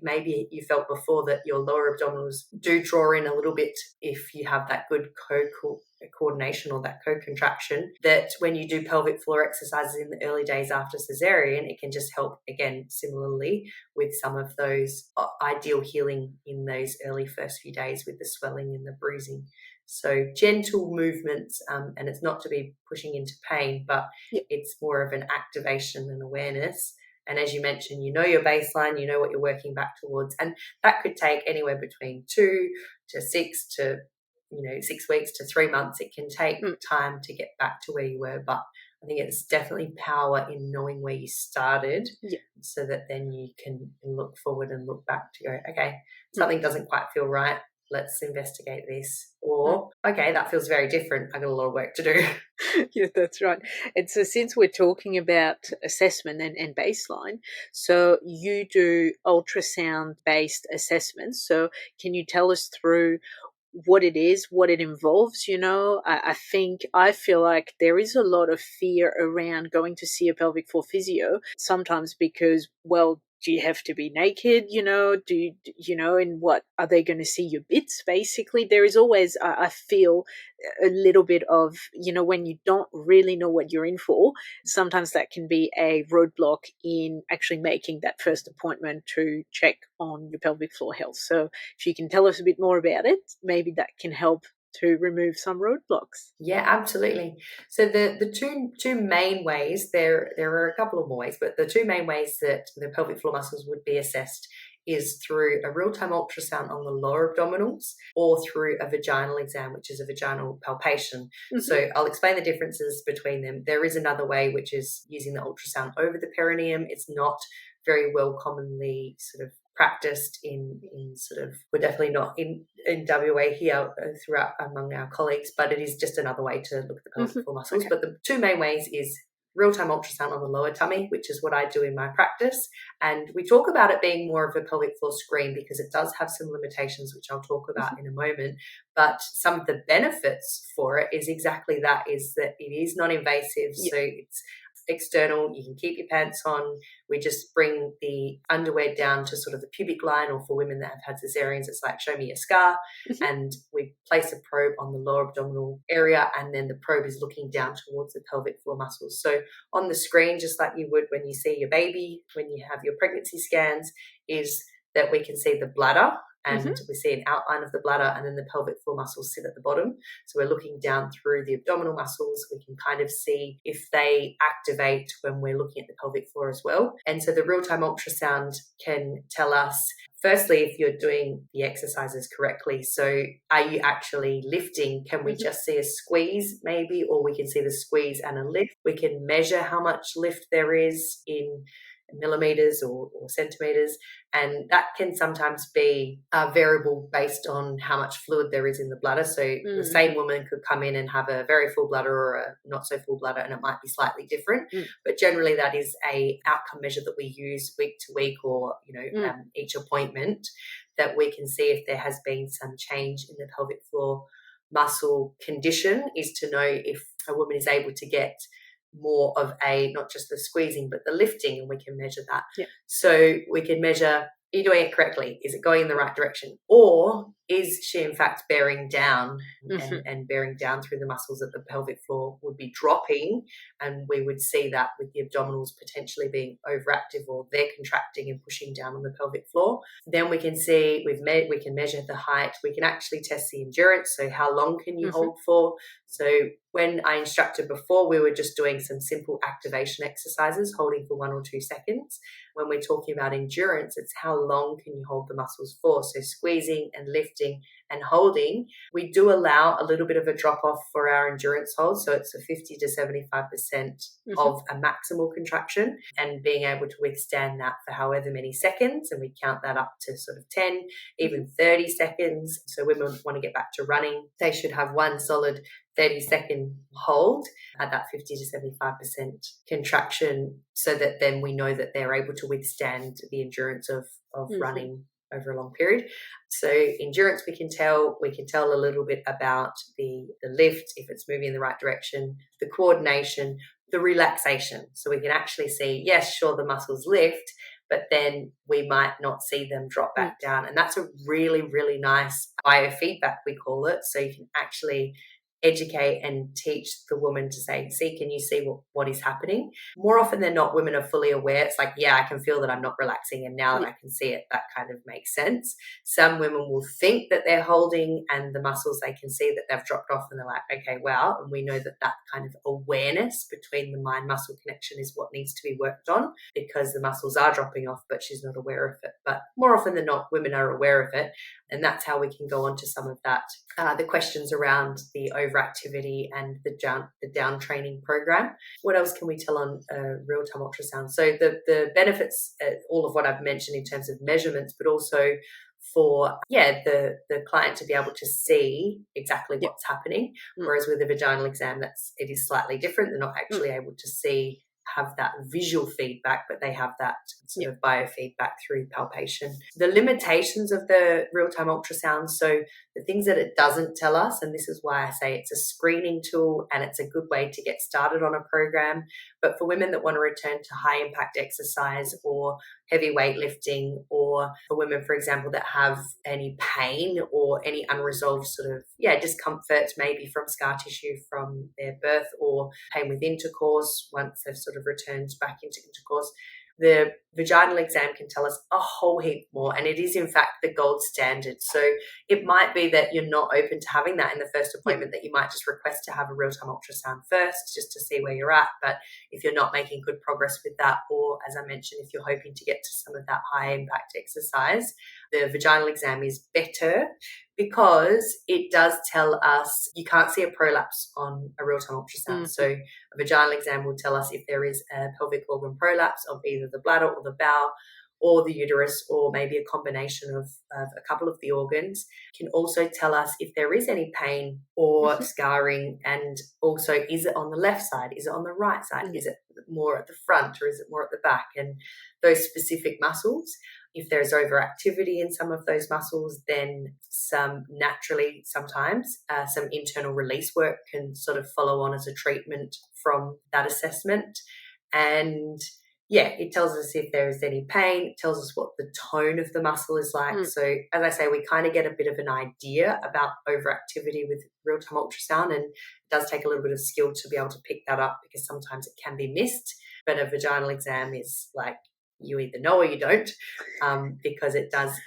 maybe you felt before that your lower abdominals do draw in a little bit if you have that good coordination or that co-contraction, that when you do pelvic floor exercises in the early days after cesarean, it can just help, again, similarly with some of those ideal healing in those early first few days with the swelling and the bruising. So gentle movements, and it's not to be pushing into pain, but it's more of an activation and awareness. And as you mentioned, your baseline, what you're working back towards. And that could take anywhere between 2 to 6 to 6 weeks to 3 months. It can take time to get back to where you were, but I think it's definitely power in knowing where you started, so that then you can look forward and look back to go, okay, something doesn't quite feel right. Let's investigate this. Or, okay, that feels very different. I got a lot of work to do. Yeah, that's right. And so since we're talking about assessment and baseline, so you do ultrasound-based assessments. So can you tell us through what it is, what it involves? I feel like there is a lot of fear around going to see a pelvic floor physio, sometimes because, well, do you have to be naked? And what are they going to see your bits? Basically, there is always, I feel, a little bit of, when you don't really know what you're in for, sometimes that can be a roadblock in actually making that first appointment to check on your pelvic floor health. So if you can tell us a bit more about it, maybe that can help to remove some roadblocks. Yeah, absolutely. So the two main ways, there are a couple of more ways, but the two main ways that the pelvic floor muscles would be assessed is through a real-time ultrasound on the lower abdominals or through a vaginal exam, which is a vaginal palpation. So I'll explain the differences between them. There is another way, which is using the ultrasound over the perineum. It's not very well commonly sort of practiced in sort of, we're definitely not in WA here throughout among our colleagues, but it is just another way to look at the pelvic floor muscles. Okay. But the two main ways is real-time ultrasound on the lower tummy, which is what I do in my practice. And we talk about it being more of a pelvic floor screen because it does have some limitations, which I'll talk about in a moment. But some of the benefits for it is exactly that, is that it is non-invasive. So it's external, you can keep your pants on. We just bring the underwear down to sort of the pubic line, or for women that have had cesareans, it's like, show me a scar. And we place a probe on the lower abdominal area, and then the probe is looking down towards the pelvic floor muscles. So on the screen, just like you would when you see your baby, when you have your pregnancy scans, is that we can see the bladder, and we see an outline of the bladder, and then the pelvic floor muscles sit at the bottom. So we're looking down through the abdominal muscles. We can kind of see if they activate when we're looking at the pelvic floor as well. And so the real-time ultrasound can tell us, firstly, if you're doing the exercises correctly. So are you actually lifting? Can we just see a squeeze maybe, or we can see the squeeze and a lift? We can measure how much lift there is in millimeters or centimeters, and that can sometimes be a variable based on how much fluid there is in the bladder. So the same woman could come in and have a very full bladder or a not so full bladder, and it might be slightly different. But generally that is a outcome measure that we use week to week, or each appointment, that we can see if there has been some change in the pelvic floor muscle condition is to know if a woman is able to get more of not just the squeezing, but the lifting, and we can measure that. Yeah. So we can measure, are you doing it correctly? Is it going in the right direction? Or is she in fact bearing down and bearing down through the muscles that the pelvic floor would be dropping? And we would see that with the abdominals potentially being overactive, or they're contracting and pushing down on the pelvic floor. Then we can see, we can measure the height. We can actually test the endurance. So how long can you hold for? So when I instructed before, we were just doing some simple activation exercises, holding for 1 or 2 seconds. When we're talking about endurance, it's how long can you hold the muscles for? So squeezing and lifting and holding, we do allow a little bit of a drop off for our endurance hold. So it's a 50 to 75% of a maximal contraction, and being able to withstand that for however many seconds. And we count that up to sort of 10, even 30 seconds. So women want to get back to running, they should have one solid 30-second hold at that 50 to 75% contraction, so that then we know that they're able to withstand the endurance of running over a long period. So endurance, we can tell a little bit about the lift, if it's moving in the right direction, the coordination, the relaxation. So we can actually see, yes, sure, the muscles lift, but then we might not see them drop back down. And that's a really, really nice biofeedback, we call it. So you can actually educate and teach the woman to say, see, can you see what is happening? More often than not, women are fully aware. It's like, yeah, I can feel that I'm not relaxing, and now that I can see it, that kind of makes sense. Some women will think that they're holding, and the muscles, they can see that they've dropped off, and they're like, okay, wow. And we know that kind of awareness between the mind-muscle connection is what needs to be worked on, because the muscles are dropping off, but she's not aware of it. But more often than not, women are aware of it, and that's how we can go on to some of that, the questions around the overactivity and the down training program. What else can we tell on real-time ultrasound? So the benefits, all of what I've mentioned in terms of measurements, but also for the client to be able to see exactly what's happening. Whereas with a vaginal exam, it is slightly different. They're not actually able to have that visual feedback, but they have that sort of biofeedback through palpation. The limitations of the real-time ultrasound, so the things that it doesn't tell us, and this is why I say it's a screening tool and it's a good way to get started on a program, but for women that want to return to high-impact exercise or heavy weightlifting, or for women, for example, that have any pain or any unresolved sort of discomfort, maybe from scar tissue from their birth, or pain with intercourse once they've sort of returned back into intercourse, the vaginal exam can tell us a whole heap more, and it is in fact the gold standard. So it might be that you're not open to having that in the first appointment, that you might just request to have a real-time ultrasound first just to see where you're at. But if you're not making good progress with that, or as I mentioned, if you're hoping to get to some of that high impact exercise, the vaginal exam is better, because it does tell us, you can't see a prolapse on a real-time ultrasound. So a vaginal exam will tell us if there is a pelvic organ prolapse of either the bladder or the bowel or the uterus, or maybe a combination of a couple of the organs. Can also tell us if there is any pain or scarring, and also, is it on the left side? Is it on the right side? Is it more at the front, or is it more at the back? And those specific muscles. If there's overactivity in some of those muscles, then sometimes some internal release work can sort of follow on as a treatment from that assessment. And it tells us if there is any pain. It tells us what the tone of the muscle is like. So as I say, we kind of get a bit of an idea about overactivity with real-time ultrasound, and it does take a little bit of skill to be able to pick that up, because sometimes it can be missed. But a vaginal exam is like, you either know or you don't, because it does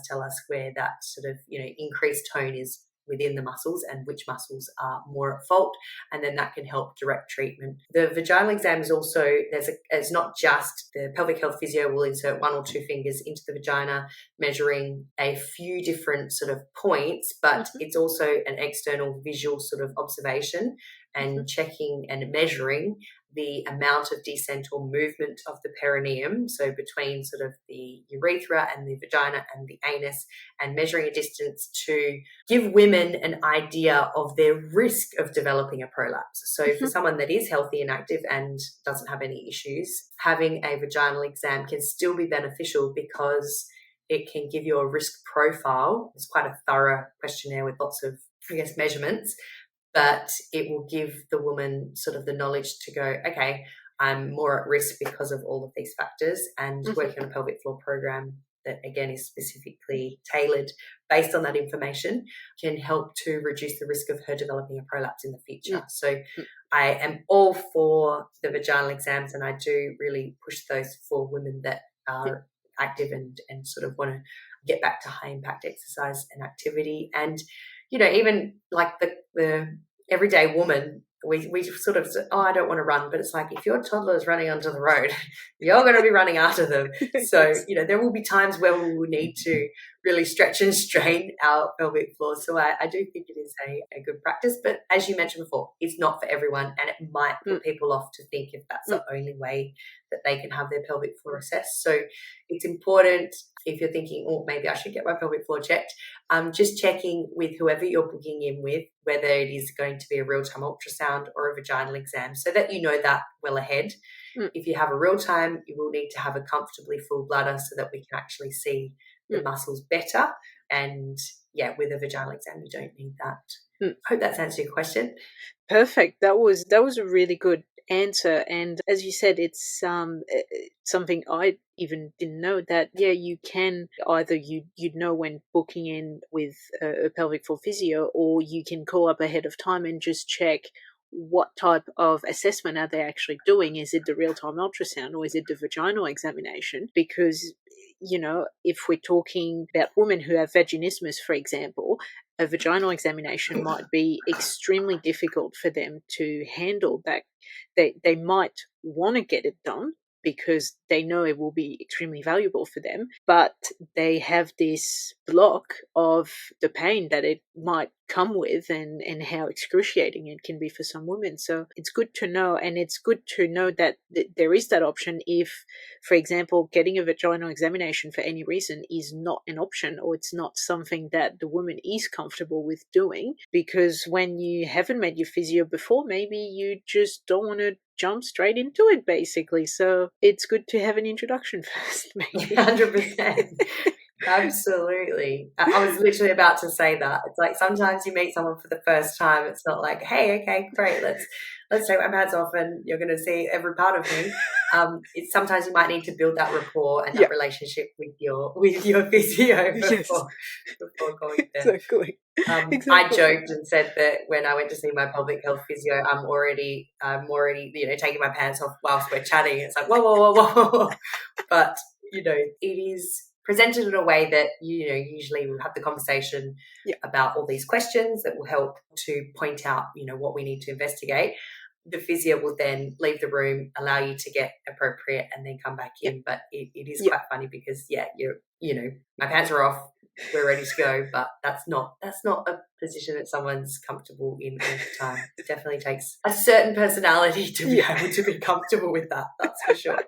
tell us where that sort of increased tone is within the muscles and which muscles are more at fault, and then that can help direct treatment. The vaginal exam is also, it's not just the pelvic health physio will insert 1 or 2 fingers into the vagina, measuring a few different sort of points, but it's also an external visual sort of observation and checking and measuring the amount of descent or movement of the perineum, so between sort of the urethra and the vagina and the anus, and measuring a distance to give women an idea of their risk of developing a prolapse. So for someone that is healthy and active and doesn't have any issues, having a vaginal exam can still be beneficial, because it can give you a risk profile. It's quite a thorough questionnaire with lots of I guess, measurements, but it will give the woman sort of the knowledge to go, okay, I'm more at risk because of all of these factors, and working on a pelvic floor program that, again, is specifically tailored based on that information can help to reduce the risk of her developing a prolapse in the future. So I am all for the vaginal exams, and I do really push those for women that are active and sort of want to get back to high impact exercise and activity. And, you know, even like the everyday woman, we sort of say, oh, I don't want to run, but it's like, if your toddler is running onto the road, you're going to be running after them. So, you know, there will be times where we will need to really stretch and strain our pelvic floor. So I do think it is a good practice. But as you mentioned before, it's not for everyone, and it might put people off to think if that's the only way that they can have their pelvic floor assessed. So it's important, if you're thinking, oh, maybe I should get my pelvic floor checked, just checking with whoever you're booking in with whether it is going to be a real-time ultrasound or a vaginal exam, so that you know that well ahead. If you have a real-time, you will need to have a comfortably full bladder so that we can actually see the muscles better. And, yeah, with a vaginal exam, you don't need that. I hope that's answered your question. Perfect. That was a really good answer. And as you said, it's something I even didn't know, that you can either you'd know when booking in with a pelvic floor physio, or you can call up ahead of time and just check what type of assessment are they actually doing. Is it the real-time ultrasound, or is it the vaginal examination? Because, you know, if we're talking about women who have vaginismus, for example, a vaginal examination might be extremely difficult for them to handle. That they might want to get it done because they know it will be extremely valuable for them, but they have this block of the pain that it might come with, and how excruciating it can be for some women. So it's good to know, and it's good to know that there is that option if, for example, getting a vaginal examination for any reason is not an option, or it's not something that the woman is comfortable with doing, because when you haven't met your physio before, maybe you just don't want to jump straight into it, basically. So it's good to have an introduction first, maybe. 100%. Absolutely. I was literally about to say that. It's like, sometimes you meet someone for the first time, it's not like, hey, okay, great, let's take my pads off and you're going to see every part of me. It's sometimes you might need to build that rapport and that relationship with your physio before going there. Exactly. I joked and said that when I went to see my pelvic health physio, I'm already, you know, taking my pants off whilst we're chatting. It's like, whoa. But, you know, it is presented in a way that, you know, usually we'll have the conversation about all these questions that will help to point out, you know, what we need to investigate. The physio will then leave the room, allow you to get appropriate, and then come back in. But it is quite funny because, you know, my pants are off, we're ready to go, but that's not a position that someone's comfortable in all the time. It definitely takes a certain personality to be able to be comfortable with that, that's for sure.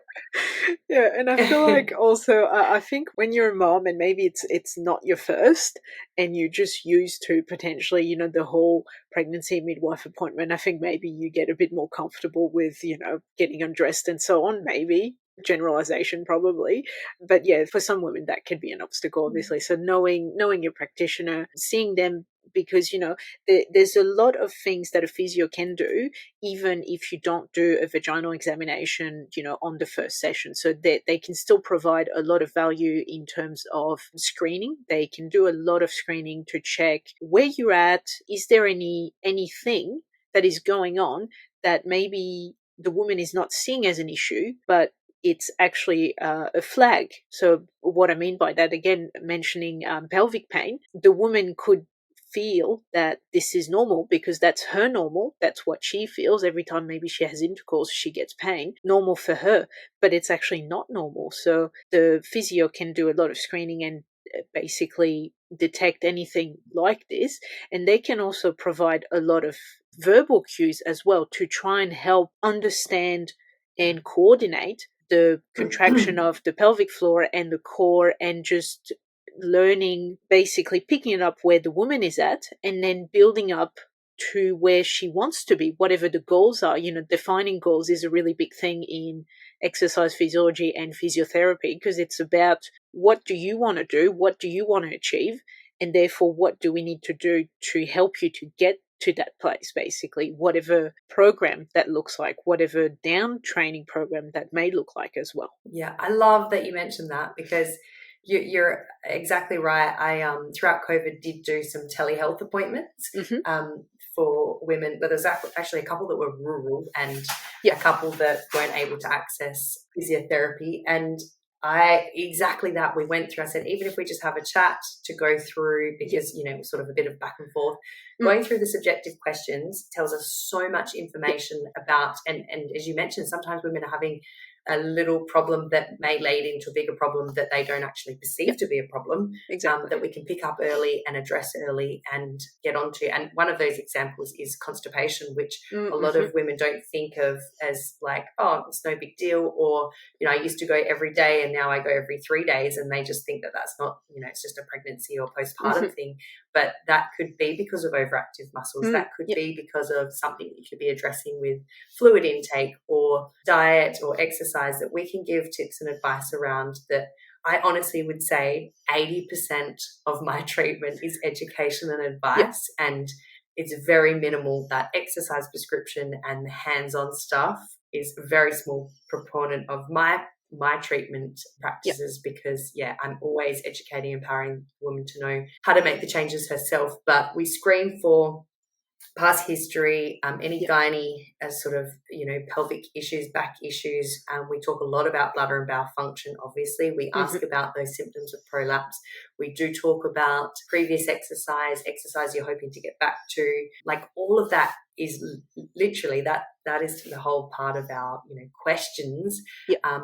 Yeah, and I feel like also, I think when you're a mom and maybe it's not your first, and you're just used to potentially, you know, the whole pregnancy midwife appointment, I think maybe you get a bit more comfortable with, you know, getting undressed and so on, maybe. Generalization probably, but yeah, for some women that could be an obstacle, obviously. So knowing your practitioner, seeing them, because, you know, there's a lot of things that a physio can do even if you don't do a vaginal examination, you know, on the first session. So they can still provide a lot of value in terms of screening. They can do a lot of screening to check where you're at. Is there anything that is going on that maybe the woman is not seeing as an issue, but it's actually a flag. So what I mean by that, again, mentioning pelvic pain, the woman could feel that this is normal because that's her normal. That's what she feels every time maybe she has intercourse, she gets pain. Normal for her, but it's actually not normal. So the physio can do a lot of screening and basically detect anything like this. And they can also provide a lot of verbal cues as well to try and help understand and coordinate the contraction of the pelvic floor and the core, and just learning, basically picking it up where the woman is at and then building up to where she wants to be, whatever the goals are. You know, defining goals is a really big thing in exercise physiology and physiotherapy, because it's about what do you want to do, what do you want to achieve, And therefore, what do we need to do to help you to get to that place, basically, whatever program that looks like, whatever down training program that may look like as well. Yeah, I love that you mentioned that, because you're exactly right. I throughout COVID did do some telehealth appointments for women, but there's actually a couple that were rural and a couple that weren't able to access physiotherapy. And exactly that we went through. I said, even if we just have a chat to go through, because, sort of a bit of back and forth, going through the subjective questions tells us so much information about, and as you mentioned, sometimes women are having a little problem that may lead into a bigger problem that they don't actually perceive to be a problem, that we can pick up early and address early and get onto. And one of those examples is constipation, which a lot of women don't think of as like, oh, it's no big deal, or, I used to go every day and now I go every 3 days, and they just think that that's not, it's just a pregnancy or postpartum thing. But that could be because of overactive muscles. That could be because of something you could be addressing with fluid intake or diet or exercise, that we can give tips and advice around that. I honestly would say 80% of my treatment is education and advice, and it's very minimal. That exercise prescription and the hands-on stuff is a very small proponent of my treatment practices, because I'm always educating, empowering women to know how to make the changes herself. But we screen for past history, any gynae as sort of, pelvic issues, back issues. We talk a lot about bladder and bowel function, obviously. We ask about those symptoms of prolapse. We do talk about previous exercise you're hoping to get back to. Like, all of that is literally that is the whole part of our questions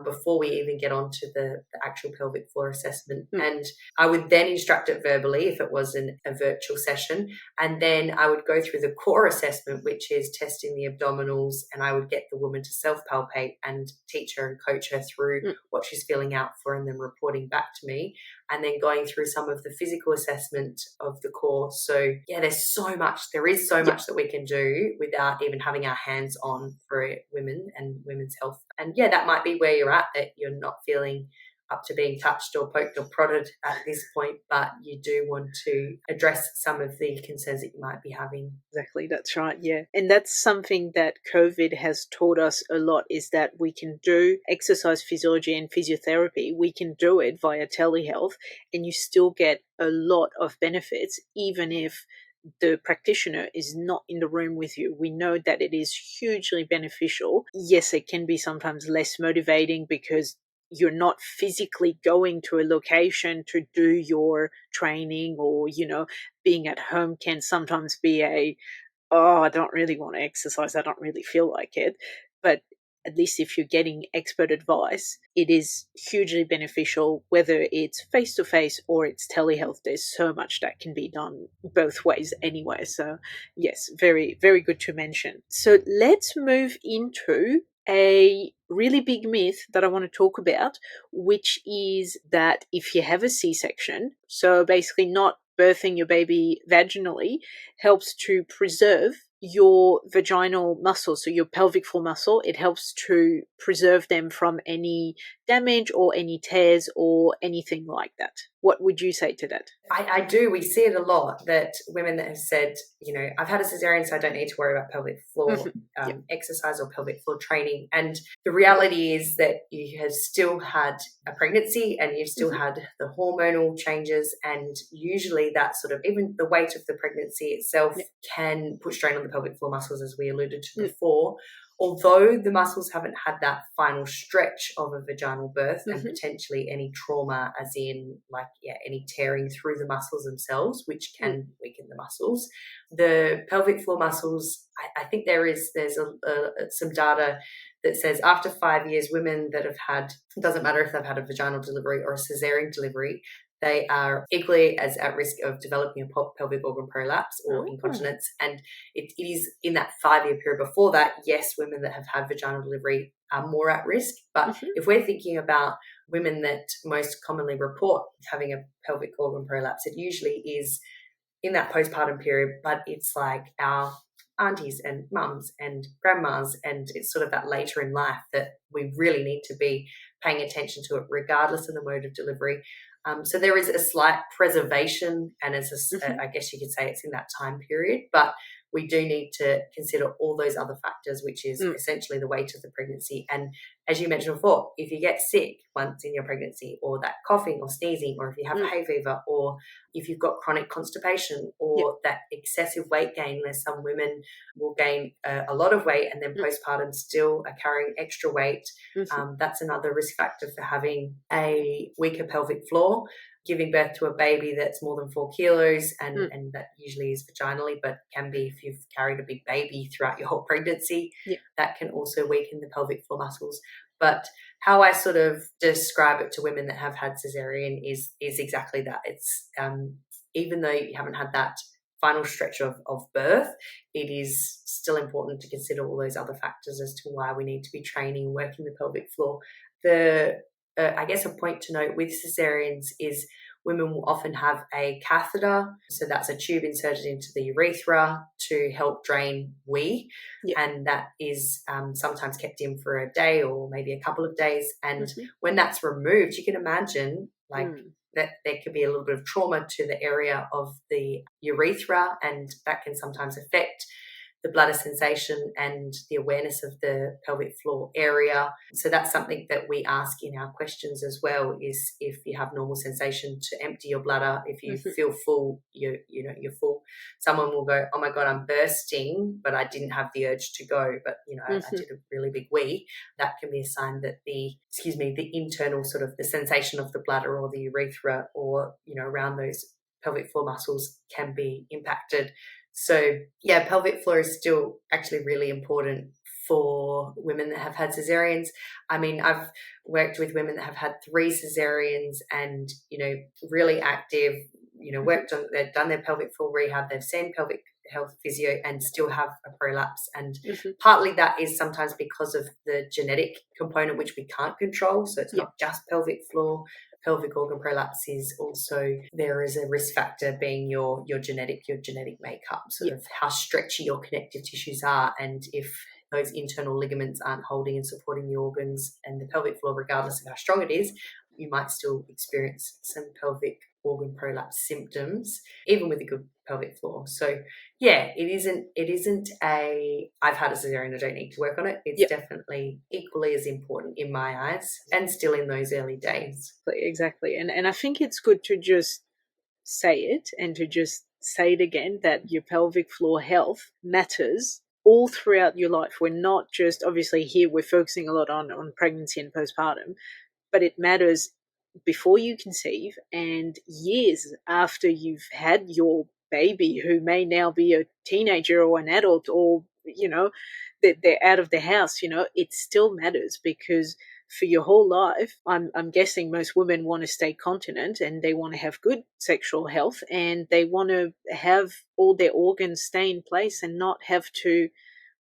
before we even get onto the actual pelvic floor assessment. And I would then instruct it verbally if it was a virtual session, and then I would go through the core assessment, which is testing the abdominals, and I would get the woman to self-palpate and teach her and coach her through what she's feeling out for, and then reporting back to me, and then going through some of the physical assessment of the core. So there is so much that we can do without even having our hands on for women and women's health. And that might be where you're at, that you're not feeling up to being touched or poked or prodded at this point, but you do want to address some of the concerns that you might be having. Exactly, that's right, And that's something that COVID has taught us a lot, is that we can do exercise physiology and physiotherapy. We can do it via telehealth, and you still get a lot of benefits, even if the practitioner is not in the room with you. We know that it is hugely beneficial. Yes, it can be sometimes less motivating because you're not physically going to a location to do your training, or, being at home can sometimes be I don't really want to exercise, I don't really feel like it. But at least if you're getting expert advice, it is hugely beneficial, whether it's face-to-face or it's telehealth. There's so much that can be done both ways anyway. So yes, very, very good to mention. So let's move into a really big myth that I want to talk about, which is that if you have a C-section, so basically not birthing your baby vaginally, helps to preserve your vaginal muscle, so your pelvic floor muscle. It helps to preserve them from any damage or any tears or anything like that. What would you say to that? I do. We see it a lot, that women that have said, I've had a cesarean, so I don't need to worry about pelvic floor exercise or pelvic floor training. And the reality is that you have still had a pregnancy, and you've still had the hormonal changes, and usually that sort of, even the weight of the pregnancy itself can put strain on the pelvic floor muscles, as we alluded to before. Although the muscles haven't had that final stretch of a vaginal birth and potentially any trauma, as in any tearing through the muscles themselves, which can weaken the muscles. The pelvic floor muscles, I think there's some data that says after 5 years, women that have had, it doesn't matter if they've had a vaginal delivery or a cesarean delivery, they are equally as at risk of developing a pelvic organ prolapse or incontinence. And it is in that 5-year period before that, yes, women that have had vaginal delivery are more at risk. But if we're thinking about women that most commonly report having a pelvic organ prolapse, it usually is in that postpartum period, but it's like our aunties and mums and grandmas, and it's sort of that later in life that we really need to be paying attention to it, regardless of the mode of delivery. So there is a slight preservation, and I guess you could say it's in that time period, but we do need to consider all those other factors, which is essentially the weight of the pregnancy. And as you mentioned before, if you get sick once in your pregnancy, or that coughing or sneezing, or if you have a hay fever, or if you've got chronic constipation, or that excessive weight gain, where some women will gain a lot of weight and then postpartum still are carrying extra weight, that's another risk factor for having a weaker pelvic floor. Giving birth to a baby that's more than 4 kilos, and that usually is vaginally, but can be if you've carried a big baby throughout your whole pregnancy, that can also weaken the pelvic floor muscles. But how I sort of describe it to women that have had cesarean is exactly that. It's even though you haven't had that final stretch of birth, it is still important to consider all those other factors as to why we need to be training and working the pelvic floor. I guess a point to note with cesareans is women will often have a catheter. So that's a tube inserted into the urethra to help drain wee. And that is sometimes kept in for a day or maybe a couple of days. And when that's removed, you can imagine that there could be a little bit of trauma to the area of the urethra, and that can sometimes affect the bladder sensation and the awareness of the pelvic floor area. So that's something that we ask in our questions as well, is if you have normal sensation to empty your bladder. If you feel full, you're full. Someone will go, oh my God, I'm bursting, but I didn't have the urge to go, but I did a really big wee. That can be a sign that the internal sort of the sensation of the bladder or the urethra or, around those pelvic floor muscles can be impacted. So, pelvic floor is still actually really important for women that have had cesareans. I mean, I've worked with women that have had 3 cesareans and, really active, they've done their pelvic floor rehab, they've seen pelvic health physio and still have a prolapse. And partly that is sometimes because of the genetic component, which we can't control. So it's not just pelvic floor. Pelvic organ prolapse is also, there is a risk factor being your genetic makeup, sort of how stretchy your connective tissues are, and if those internal ligaments aren't holding and supporting the organs and the pelvic floor, regardless of how strong it is, you might still experience some pelvic organ prolapse symptoms, even with a good pelvic floor. So it isn't I've had a cesarean, I don't need to work on it. It's definitely equally as important in my eyes, and still in those early days. Exactly. And I think it's good to just say it, and to just say it again, that your pelvic floor health matters all throughout your life. We're not just, obviously here we're focusing a lot on pregnancy and postpartum, but it matters before you conceive and years after you've had your baby, who may now be a teenager or an adult, or they're out of the house. It still matters, because for your whole life, I'm guessing most women want to stay continent, and they want to have good sexual health, and they want to have all their organs stay in place and not have to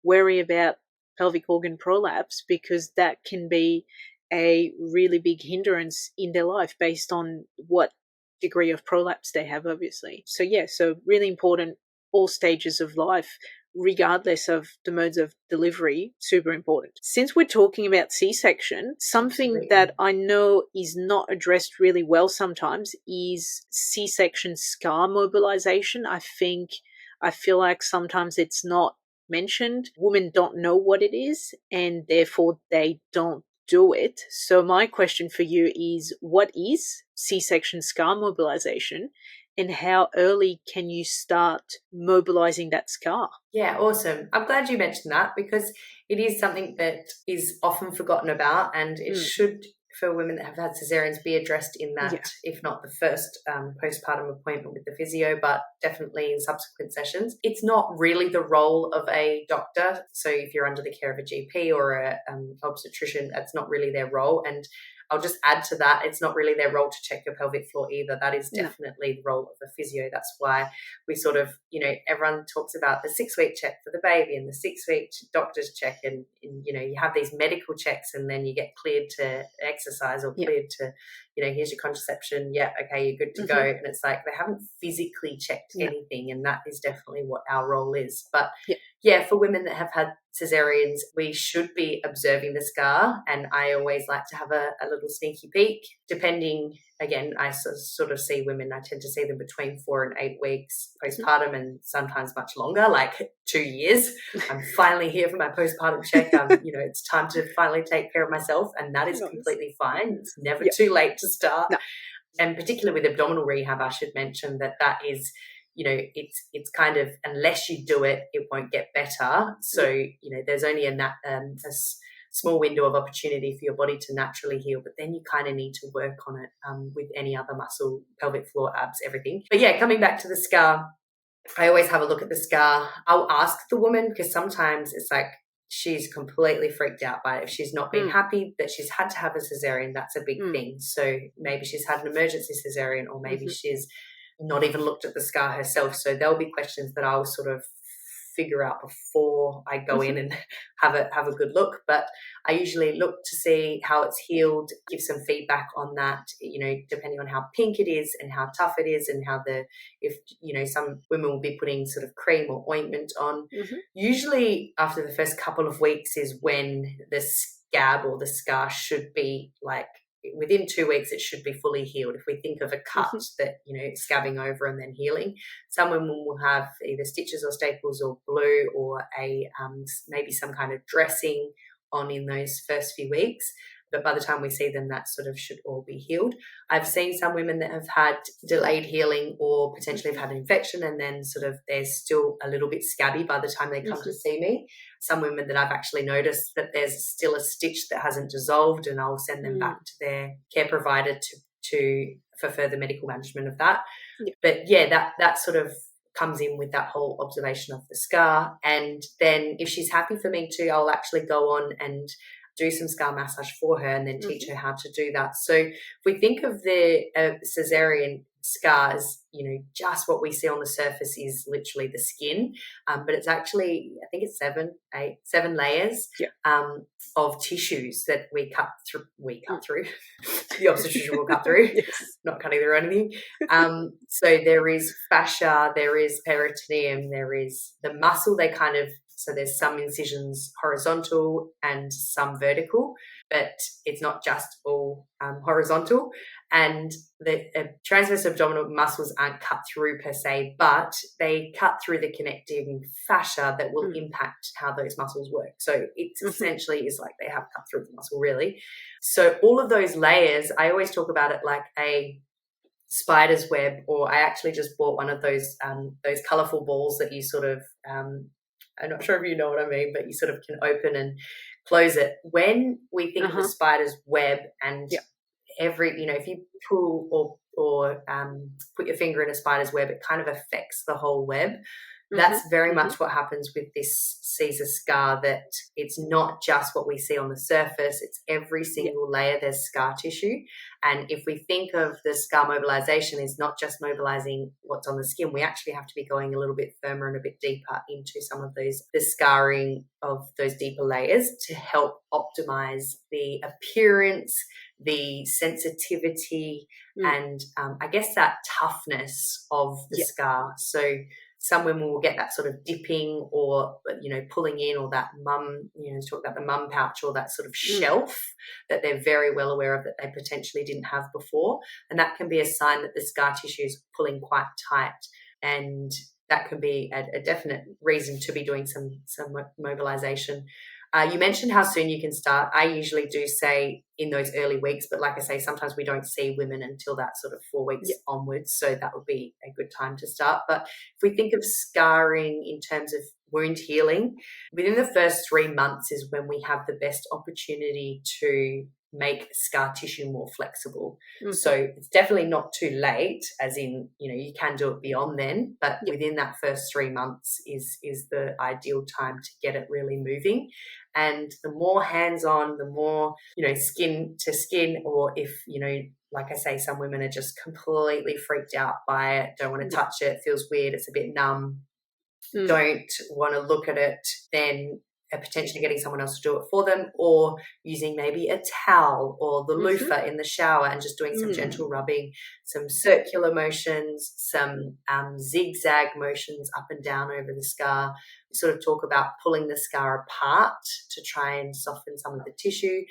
worry about pelvic organ prolapse, because that can be a really big hindrance in their life based on what degree of prolapse they have, obviously. So really important, all stages of life, regardless of the modes of delivery, super important. Since we're talking about C-section, something that I know is not addressed really well sometimes is C-section scar mobilization. I feel like sometimes it's not mentioned. Women don't know what it is, and therefore they don't do it. So my question for you is, what is C-section scar mobilization, and how early can you start mobilizing that scar? Yeah, awesome. I'm glad you mentioned that, because it is something that is often forgotten about, and it should, for women that have had cesareans, be addressed in that, if not the first postpartum appointment with the physio, but definitely in subsequent sessions. It's not really the role of a doctor. So if you're under the care of a GP or a obstetrician, that's not really their role. And I'll just add to that, it's not really their role to check your pelvic floor either. That is definitely the role of a physio. That's why we sort of, everyone talks about the 6-week check for the baby and the 6-week doctor's check, and you have these medical checks, and then you get cleared to exercise or cleared to here's your contraception. Yeah, okay, you're good to go. And it's like they haven't physically checked anything, and that is definitely what our role is. But yeah, for women that have had cesareans, we should be observing the scar, and I always like to have a little sneaky peek, depending, again, I sort of see women, I tend to see them between 4 and 8 weeks postpartum, and sometimes much longer, like 2 years. I'm finally here for my postpartum check. It's time to finally take care of myself, and that is completely fine. It's never too late to start. No. And particularly with abdominal rehab, I should mention that is, it's kind of, unless you do it, it won't get better. So, there's only a small window of opportunity for your body to naturally heal, but then you kind of need to work on it with any other muscle, pelvic floor, abs, everything. But yeah, coming back to the scar, I always have a look at the scar. I'll ask the woman, because sometimes it's like she's completely freaked out by it. If she's not been happy that she's had to have a cesarean, that's a big thing. So maybe she's had an emergency cesarean, or maybe she's not even looked at the scar herself. So there'll be questions that I'll sort of figure out before I go in and have a good look. But I usually look to see how it's healed, give some feedback on that, depending on how pink it is and how tough it is, and how some women will be putting sort of cream or ointment on. Usually after the first couple of weeks is when the scab or the scar should be like, within 2 weeks, it should be fully healed. If we think of a cut that, scabbing over and then healing, some women will have either stitches or staples or glue, or maybe some kind of dressing on in those first few weeks. But by the time we see them, that sort of should all be healed. I've seen some women that have had delayed healing, or potentially have had an infection, and then sort of they're still a little bit scabby by the time they come to see me. Some women that I've actually noticed that there's still a stitch that hasn't dissolved, and I'll send them back to their care provider for further medical management of that. But yeah, that sort of comes in with that whole observation of the scar. And then if she's happy for me to, I'll actually go on and do some scar massage for her, and then teach her how to do that. So if we think of the cesarean scars, just what we see on the surface is literally the skin, but it's actually, I think it's 7 layers of tissues that we cut through. The obstetrician will cut through, not cutting through anything. So there is fascia, there is peritoneum, there is the muscle. So there's some incisions horizontal and some vertical, but it's not just all horizontal. And the transverse abdominal muscles aren't cut through per se, but they cut through the connecting fascia that will impact how those muscles work. So it's essentially is like they have cut through the muscle, really. So all of those layers, I always talk about it like a spider's web, or I actually just bought one of those colourful balls that you sort of I'm not sure if you know what I mean, but you sort of can open and close it. When we think of a spider's web, and if you pull or put your finger in a spider's web, it kind of affects the whole web. That's very much what happens with this Caesar scar, that it's not just what we see on the surface, it's every single layer there's scar tissue. And if we think of the scar mobilization is not just mobilizing what's on the skin, we actually have to be going a little bit firmer and a bit deeper into some of the scarring of those deeper layers to help optimize the appearance, the sensitivity, and I guess that toughness of the scar. So some women will get that sort of dipping or, pulling in, or that talk about the mum pouch, or that sort of shelf that they're very well aware of that they potentially didn't have before. And that can be a sign that the scar tissue is pulling quite tight. And that can be a definite reason to be doing some mobilization. You mentioned how soon you can start. I usually do say in those early weeks, but like I say, sometimes we don't see women until that sort of 4 weeks onwards. So that would be a good time to start. But if we think of scarring in terms of wound healing, within the first 3 months is when we have the best opportunity to make scar tissue more flexible. So it's definitely not too late, as in, you can do it beyond then, but within that first 3 months is the ideal time to get it really moving. And the more hands-on, the more, skin to skin, or if, like I say, some women are just completely freaked out by it, don't want to touch it, feels weird, it's a bit numb, don't want to look at it, then potentially getting someone else to do it for them, or using maybe a towel or the loofah in the shower and just doing some gentle rubbing, some circular motions, some zigzag motions up and down over the scar. We sort of talk about pulling the scar apart to try and soften some of the tissue,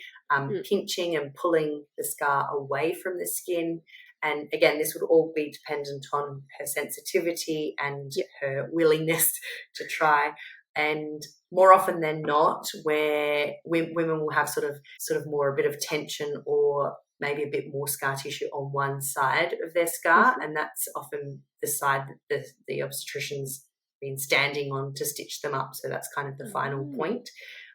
pinching and pulling the scar away from the skin. And again, this would all be dependent on her sensitivity and her willingness to try. And more often than not, where women will have sort of more a bit of tension or maybe a bit more scar tissue on one side of their scar, and that's often the side that the obstetrician's been standing on to stitch them up. So that's kind of the final point.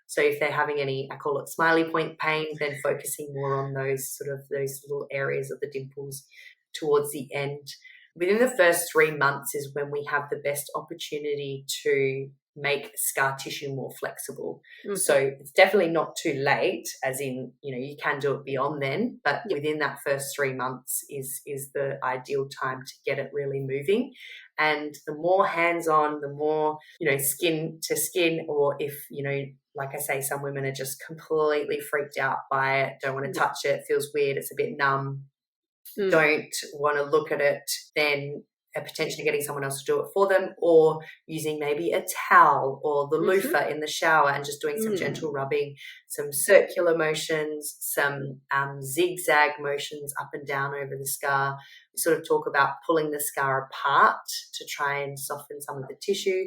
So if they're having any, I call it smiley point pain, then focusing more on those little areas of the dimples towards the end. Within the first 3 months is when we have the best opportunity to make scar tissue more flexible. So it's definitely not too late, as in, you can do it beyond then, but within that first 3 months is the ideal time to get it really moving. And the more hands-on, the more, skin to skin, or if, like I say, some women are just completely freaked out by it, don't want to touch it, feels weird, it's a bit numb, don't want to look at it, then potentially getting someone else to do it for them, or using maybe a towel or the loofah in the shower and just doing some gentle rubbing, some circular motions, some zigzag motions up and down over the scar. We sort of talk about pulling the scar apart to try and soften some of the tissue,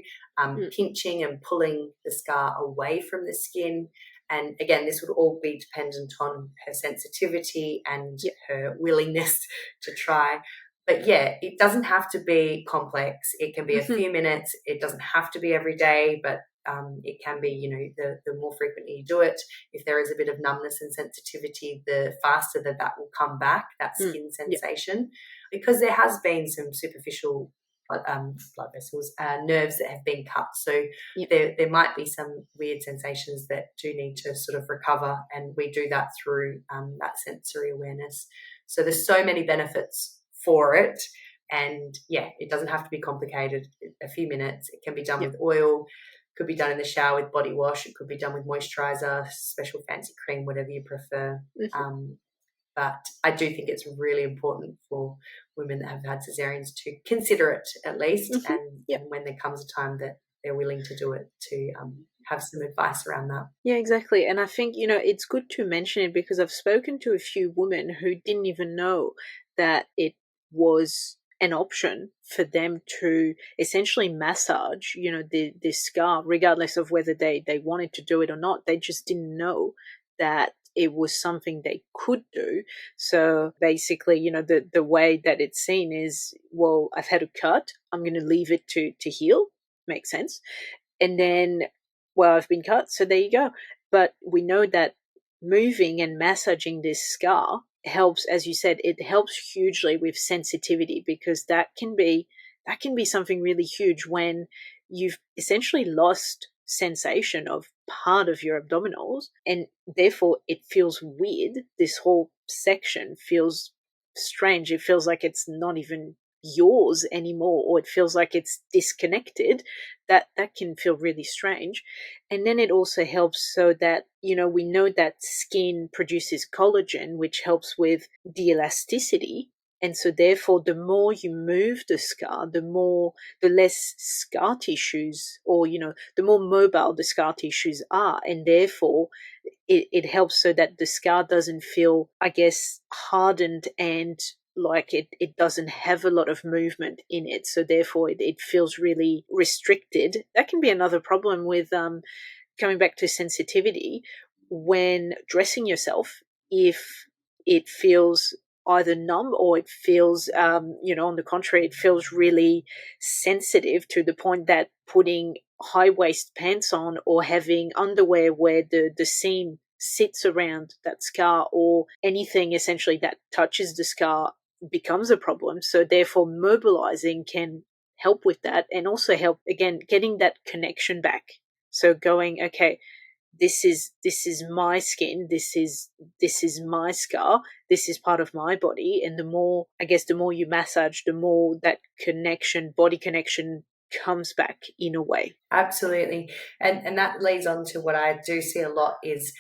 pinching and pulling the scar away from the skin. And again, this would all be dependent on her sensitivity and her willingness to try. But it doesn't have to be complex. It can be a few minutes. It doesn't have to be every day, but it can be, the more frequently you do it. If there is a bit of numbness and sensitivity, the faster that will come back, that skin sensation, because there has been some superficial blood vessels, nerves that have been cut. So there might be some weird sensations that do need to sort of recover, and we do that through that sensory awareness. So there's so many benefits for it, and it doesn't have to be complicated. A few minutes. It can be done with oil, could be done in the shower with body wash, it could be done with moisturizer, special fancy cream, whatever you prefer. But I do think it's really important for women that have had cesareans to consider it at least, and when there comes a time that they're willing to do it, to have some advice around that. Yeah, exactly. And I think, it's good to mention it, because I've spoken to a few women who didn't even know that it was an option for them to essentially massage, the scar, regardless of whether they wanted to do it or not. They just didn't know that it was something they could do. So basically, the way that it's seen is, well, I've had a cut, I'm going to leave it to heal. Makes sense. And then, well, I've been cut, so there you go. But we know that moving and massaging this scar helps, as you said, it helps hugely with sensitivity, because that can be something really huge when you've essentially lost sensation of part of your abdominals, and therefore it feels weird. This whole section feels strange. It feels like it's not even yours anymore, or it feels like it's disconnected. That can feel really strange. And then it also helps so that, we know that skin produces collagen, which helps with the elasticity. And so therefore, the more you move the scar, the less scar tissues, or, the more mobile the scar tissues are. And therefore, it helps so that the scar doesn't feel, I guess, hardened and like it doesn't have a lot of movement in it. So therefore, it feels really restricted. That can be another problem with coming back to sensitivity when dressing yourself. If it feels either numb, or it feels, on the contrary, it feels really sensitive to the point that putting high waist pants on, or having underwear where the seam sits around that scar, or anything essentially that touches the scar, becomes a problem. So therefore, mobilizing can help with that, and also help, again, getting that connection back. So going, okay, this is my skin, this is my scar, this is part of my body. And the more you massage, the more that connection, body connection, comes back in a way. Absolutely. And that leads on to what I do see a lot is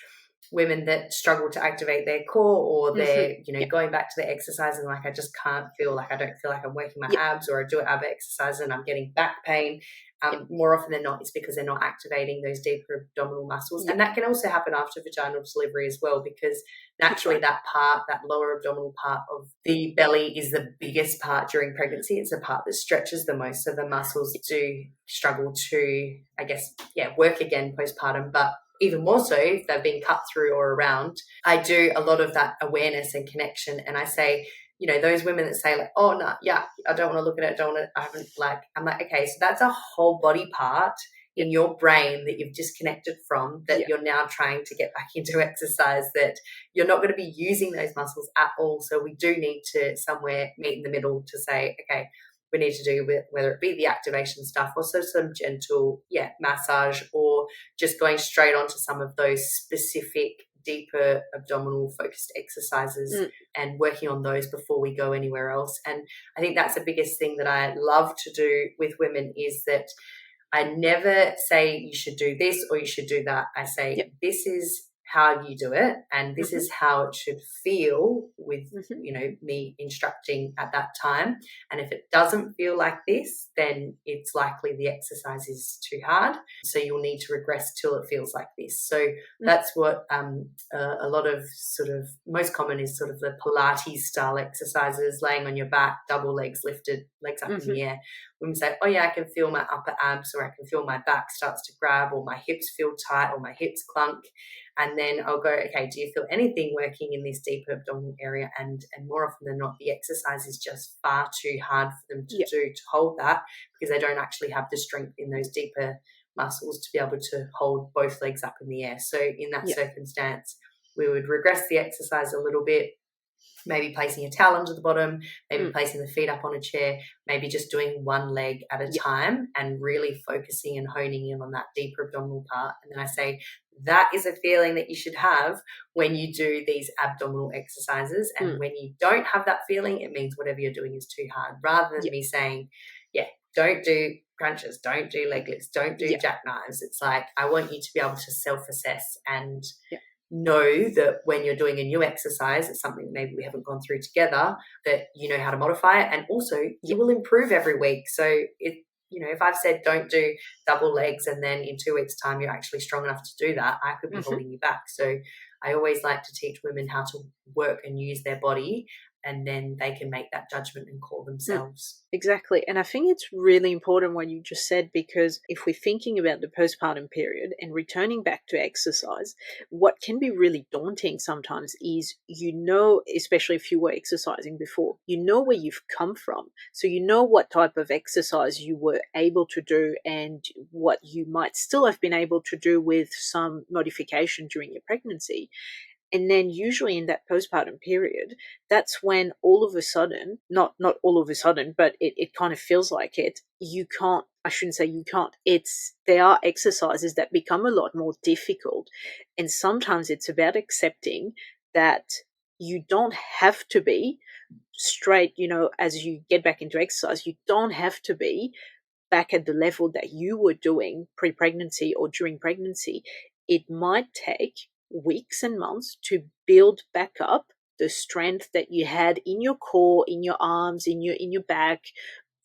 women that struggle to activate their core, or they're, going back to the exercise and like, I just can't feel like, I don't feel like I'm working my abs, or I do an ab exercise and I'm getting back pain. More often than not, it's because they're not activating those deeper abdominal muscles. And that can also happen after vaginal delivery as well, because naturally that lower abdominal part of the belly is the biggest part during pregnancy. It's the part that stretches the most. So the muscles do struggle to, I guess, work again postpartum. But even more so if they've been cut through or around, I do a lot of that awareness and connection. And I say, those women that say like, oh no, I don't want to look at it, I'm like, okay, so that's a whole body part in your brain that you've disconnected from, that you're now trying to get back into exercise, that you're not going to be using those muscles at all. So we do need to somewhere meet in the middle to say, okay, we need to do with whether it be the activation stuff, also some gentle massage, or just going straight on to some of those specific deeper abdominal focused exercises and working on those before we go anywhere else. And I think that's the biggest thing that I love to do with women, is that I never say you should do this or you should do that. I say this is how you do it, and this is how it should feel with me instructing at that time. And if it doesn't feel like this, then it's likely the exercise is too hard, so you'll need to regress till it feels like this. So that's what a lot of sort of most common is sort of the Pilates style exercises, laying on your back, double legs lifted, legs up in the air. Women say, oh yeah, I can feel my upper abs, or I can feel my back starts to grab, or my hips feel tight, or my hips clunk. And then I'll go, okay, do you feel anything working in this deeper abdominal area? And more often than not, the exercise is just far too hard for them to do, to hold that, because they don't actually have the strength in those deeper muscles to be able to hold both legs up in the air. So in that circumstance, we would regress the exercise a little bit, maybe placing a towel under the bottom, maybe placing the feet up on a chair, maybe just doing one leg at a time and really focusing and honing in on that deeper abdominal part. And then I say, that is a feeling that you should have when you do these abdominal exercises. And when you don't have that feeling, it means whatever you're doing is too hard, rather than me saying, don't do crunches, don't do leg lifts, don't do jackknives. It's like, I want you to be able to self-assess and know that when you're doing a new exercise, it's something that maybe we haven't gone through together, that you know how to modify it, and also you will improve every week. So if I've said don't do double legs and then in 2 weeks' time you're actually strong enough to do that, I could be holding you back. So I always like to teach women how to work and use their body, and then they can make that judgment and call themselves. Exactly. And I think it's really important what you just said, because if we're thinking about the postpartum period and returning back to exercise, what can be really daunting sometimes is, especially if you were exercising before, where you've come from. So what type of exercise you were able to do and what you might still have been able to do with some modification during your pregnancy. And then usually in that postpartum period, that's when all of a sudden, not all of a sudden, but it kind of feels like it, I shouldn't say you can't, there are exercises that become a lot more difficult. And sometimes it's about accepting that you don't have to be straight, as you get back into exercise, you don't have to be back at the level that you were doing pre-pregnancy or during pregnancy. It might take weeks and months to build back up the strength that you had in your core, in your arms, in your back,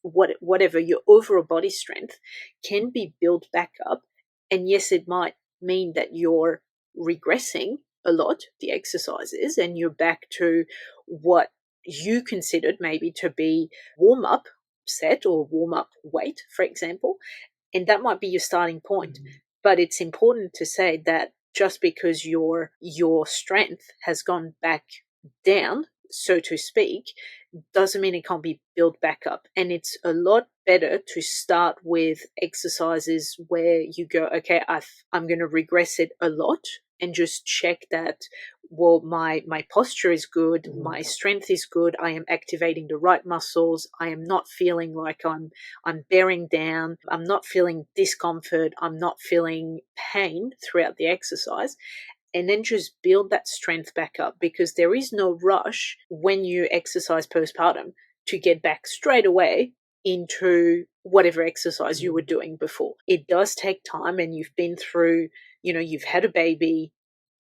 whatever, your overall body strength can be built back up. And yes, it might mean that you're regressing a lot, the exercises, and you're back to what you considered maybe to be warm-up set or warm-up weight, for example. And that might be your starting point. But it's important to say that just because your strength has gone back down, so to speak, doesn't mean it can't be built back up. And it's a lot better to start with exercises where you go, okay, I'm going to regress it a lot, and just check that, well, my posture is good, my strength is good, I am activating the right muscles, I am not feeling like I'm bearing down, I'm not feeling discomfort, I'm not feeling pain throughout the exercise. And then just build that strength back up, because there is no rush when you exercise postpartum to get back straight away into whatever exercise you were doing before. It does take time, and you've been through, you've had a baby.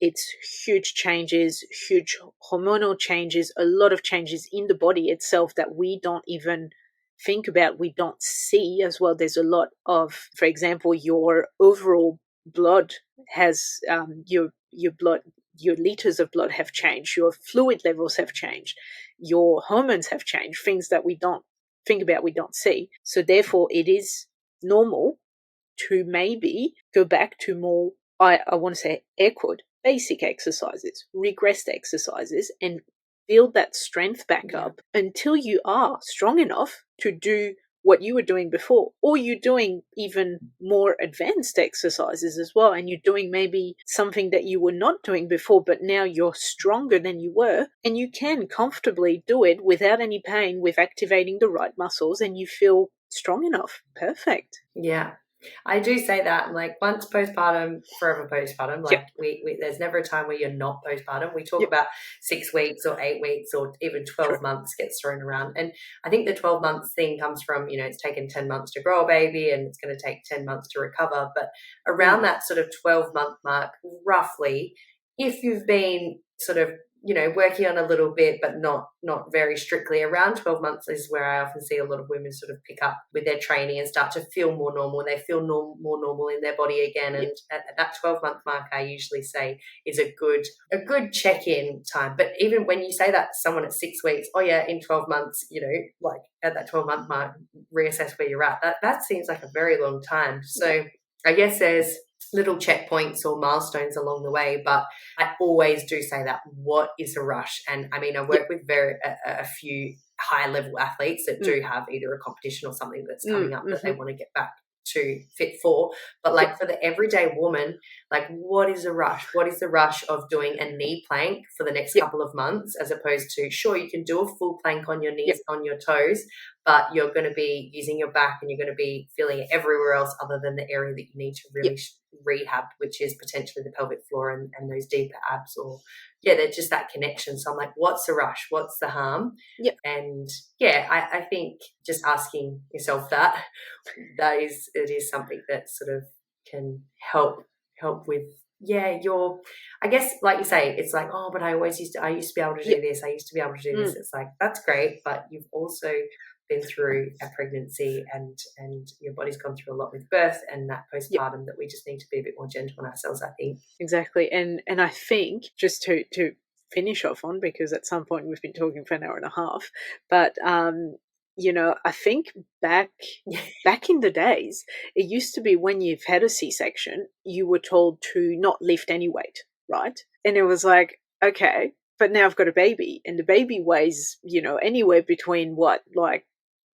It's huge changes, huge hormonal changes, a lot of changes in the body itself that we don't even think about, we don't see as well. There's a lot of, for example, your overall blood has your blood, your liters of blood have changed, your fluid levels have changed, your hormones have changed, things that we don't think about, we don't see. So therefore it is normal to maybe go back to more, I want to say, air quote, basic exercises, regressed exercises, and build that strength back up until you are strong enough to do what you were doing before, or you're doing even more advanced exercises as well, and you're doing maybe something that you were not doing before, but now you're stronger than you were, and you can comfortably do it without any pain, with activating the right muscles, and you feel strong enough. Perfect. Yeah. I do say that, like, once postpartum, forever postpartum. Like, we there's never a time where you're not postpartum. We talk about 6 weeks or 8 weeks or even 12 months gets thrown around. And I think the 12 months thing comes from, it's taken 10 months to grow a baby and it's going to take 10 months to recover. But around that sort of 12-month mark, roughly, if you've been sort of working on a little bit, but not very strictly, around 12 months is where I often see a lot of women sort of pick up with their training and start to feel more normal. They feel more normal in their body again. And at that 12-month mark, I usually say is a good check-in time. But even when you say that to someone at 6 weeks, oh yeah, in 12 months, like at that 12-month mark, reassess where you're at. That seems like a very long time. So I guess there's little checkpoints or milestones along the way, but I always do say that, what is a rush? And I mean, I work with a few high level athletes that do have either a competition or something that's coming up that they want to get back to fit for. But like for the everyday woman, like, what is a rush? What is the rush of doing a knee plank for the next couple of months, as opposed to, sure, you can do a full plank on your knees, on your toes, but you're going to be using your back and you're going to be feeling it everywhere else other than the area that you need to really rehab, which is potentially the pelvic floor and those deeper abs, or they're just that connection. So I'm like, what's the rush? What's the harm? And I think just asking yourself that it is something that sort of can help with your, I guess, like you say, it's like, oh, but I used to be able to do this, I used to be able to do this. It's like, that's great, but you've also been through a pregnancy and your body's gone through a lot with birth and that postpartum, that we just need to be a bit more gentle on ourselves, I think. Exactly. And I think, just to finish off on, because at some point we've been talking for an hour and a half, but I think back in the days, it used to be when you've had a C-section, you were told to not lift any weight, right? And it was like, okay, but now I've got a baby, and the baby weighs, anywhere between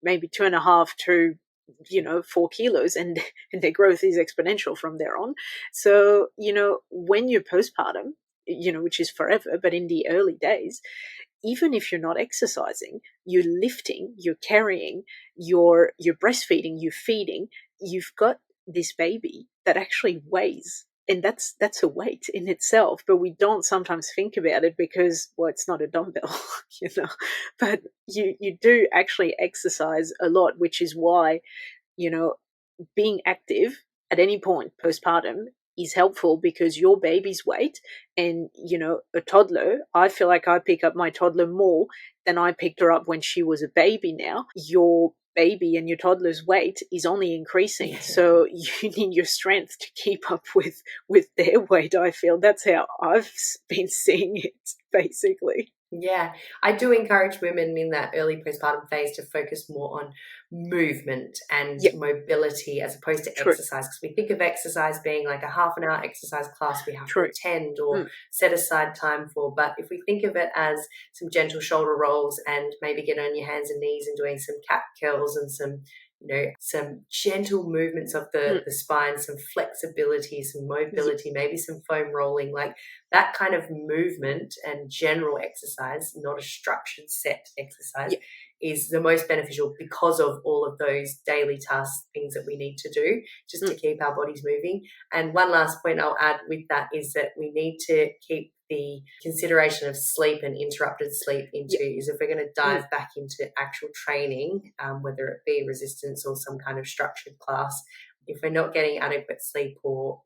maybe 2.5 to 4 kilos, and their growth is exponential from there on. So, when you're postpartum, which is forever, but in the early days, even if you're not exercising, you're lifting, you're carrying, you're breastfeeding, you're feeding, you've got this baby that actually weighs. And that's a weight in itself, but we don't sometimes think about it because, well, it's not a dumbbell, but you do actually exercise a lot, which is why, being active at any point postpartum is helpful, because your baby's weight and, a toddler, I feel like I pick up my toddler more than I picked her up when she was a baby now. Your baby and your toddler's weight is only increasing, so you need your strength to keep up with their weight. I feel that's how I've been seeing it, basically. Yeah, I do encourage women in that early postpartum phase to focus more on movement and mobility as opposed to exercise, because we think of exercise being like a half an hour exercise class we have to attend or set aside time for. But if we think of it as some gentle shoulder rolls and maybe get on your hands and knees and doing some cat curls and some gentle movements of the spine, some flexibility, some mobility, maybe some foam rolling, like that kind of movement and general exercise, not a structured set exercise, is the most beneficial, because of all of those daily tasks, things that we need to do just to keep our bodies moving. And one last point I'll add with that is that we need to keep the consideration of sleep and interrupted sleep into is if we're going to dive back into actual training, whether it be resistance or some kind of structured class, if we're not getting adequate sleep or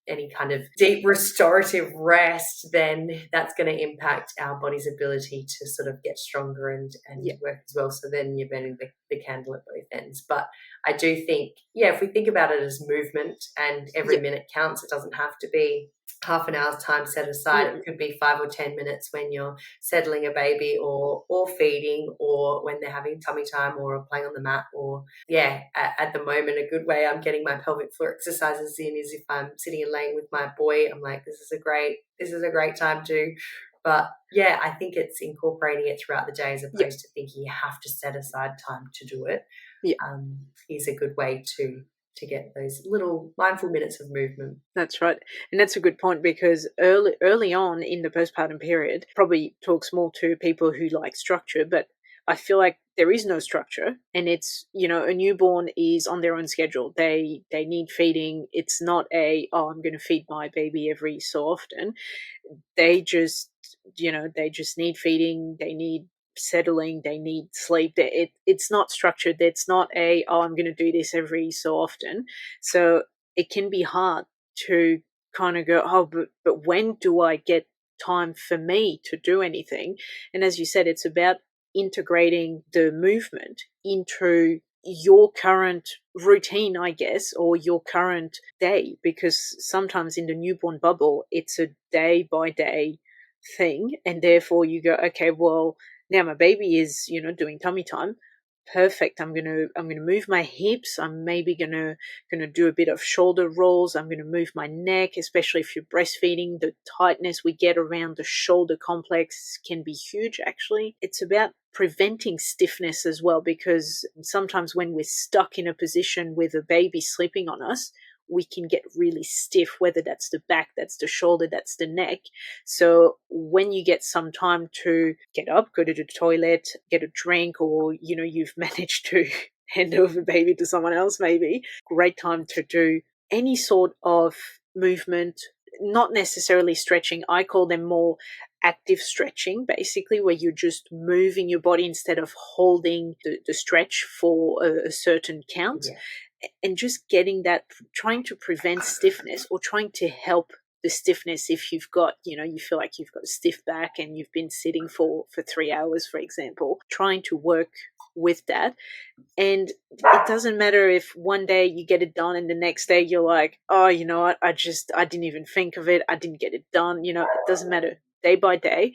any kind of deep restorative rest, then that's going to impact our body's ability to sort of get stronger and work as well. So then you're burning the candle at both ends. But I do think, if we think about it as movement and every minute counts, it doesn't have to be half an hour's time set aside. It could be 5 or 10 minutes when you're settling a baby or feeding, or when they're having tummy time or playing on the mat, or at the moment a good way I'm getting my pelvic floor exercises in is if I'm sitting and laying with my boy. I'm like, this is a great time to. But I think it's incorporating it throughout the day as opposed to thinking you have to set aside time to do it. Is a good way to get those little mindful minutes of movement. That's right. And that's a good point, because early on in the postpartum period, probably talks more to people who like structure, but I feel like there is no structure, and it's, a newborn is on their own schedule. They need feeding. It's not I'm going to feed my baby every so often. They just, they just need feeding. They need settling, they need sleep. It's not structured. It's not I'm going to do this every so often. So it can be hard to kind of go, but when do I get time for me to do anything? And as you said, it's about integrating the movement into your current routine, I guess, or your current day, because sometimes in the newborn bubble, it's a day by day thing, and therefore you go, okay, well, now my baby is, doing tummy time. Perfect. I'm gonna move my hips. I'm maybe gonna do a bit of shoulder rolls. I'm gonna move my neck, especially if you're breastfeeding. The tightness we get around the shoulder complex can be huge, actually. It's about preventing stiffness as well, because sometimes when we're stuck in a position with a baby sleeping on us, we can get really stiff, whether that's the back, that's the shoulder, that's the neck. So when you get some time to get up, go to the toilet, get a drink, or, you've managed to hand over baby to someone else, maybe, great time to do any sort of movement, not necessarily stretching. I call them more active stretching, basically, where you're just moving your body instead of holding the stretch for a certain count. And just getting that, trying to prevent stiffness or trying to help the stiffness if you've got, you feel like you've got a stiff back and you've been sitting for 3 hours, for example, trying to work with that. And it doesn't matter if one day you get it done and the next day you're like, oh, you know what, I didn't even think of it. I didn't get it done. It doesn't matter. Day by day,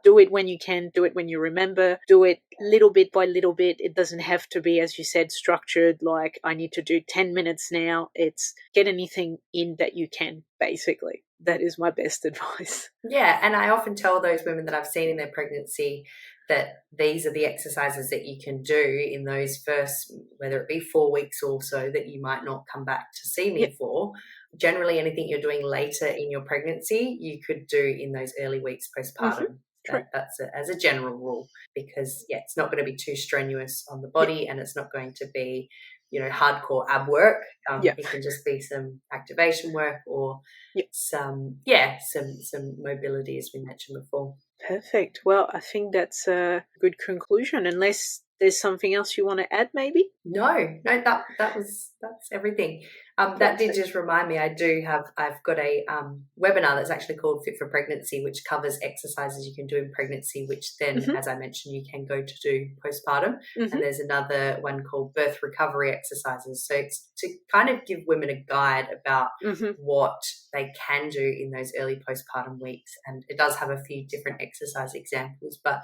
do it when you can, do it when you remember, do it little bit by little bit. It doesn't have to be, as you said, structured, like I need to do 10 minutes now. It's get anything in that you can, basically. That is my best advice. Yeah, and I often tell those women that I've seen in their pregnancy that these are the exercises that you can do in those first, whether it be 4 weeks or so, that you might not come back to see me for. Generally, anything you're doing later in your pregnancy, you could do in those early weeks postpartum. That's as a general rule, because it's not going to be too strenuous on the body, and it's not going to be, hardcore ab work. It can just be some activation work or some mobility, as we mentioned before. Perfect. Well, I think that's a good conclusion, unless there's something else you want to add, maybe? No, that's everything. That did just remind me, I've got a webinar that's actually called Fit for Pregnancy, which covers exercises you can do in pregnancy, which then, as I mentioned, you can go to do postpartum. And there's another one called Birth Recovery Exercises. So it's to kind of give women a guide about what they can do in those early postpartum weeks. And it does have a few different exercise examples, but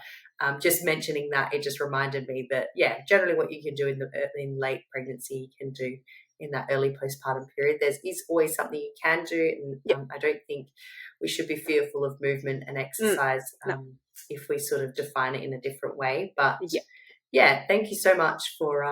just mentioning that, it just reminded me that, generally what you can do in late pregnancy, you can do in that early postpartum period. There is always something you can do, and I don't think we should be fearful of movement and exercise if we sort of define it in a different way. But thank you so much for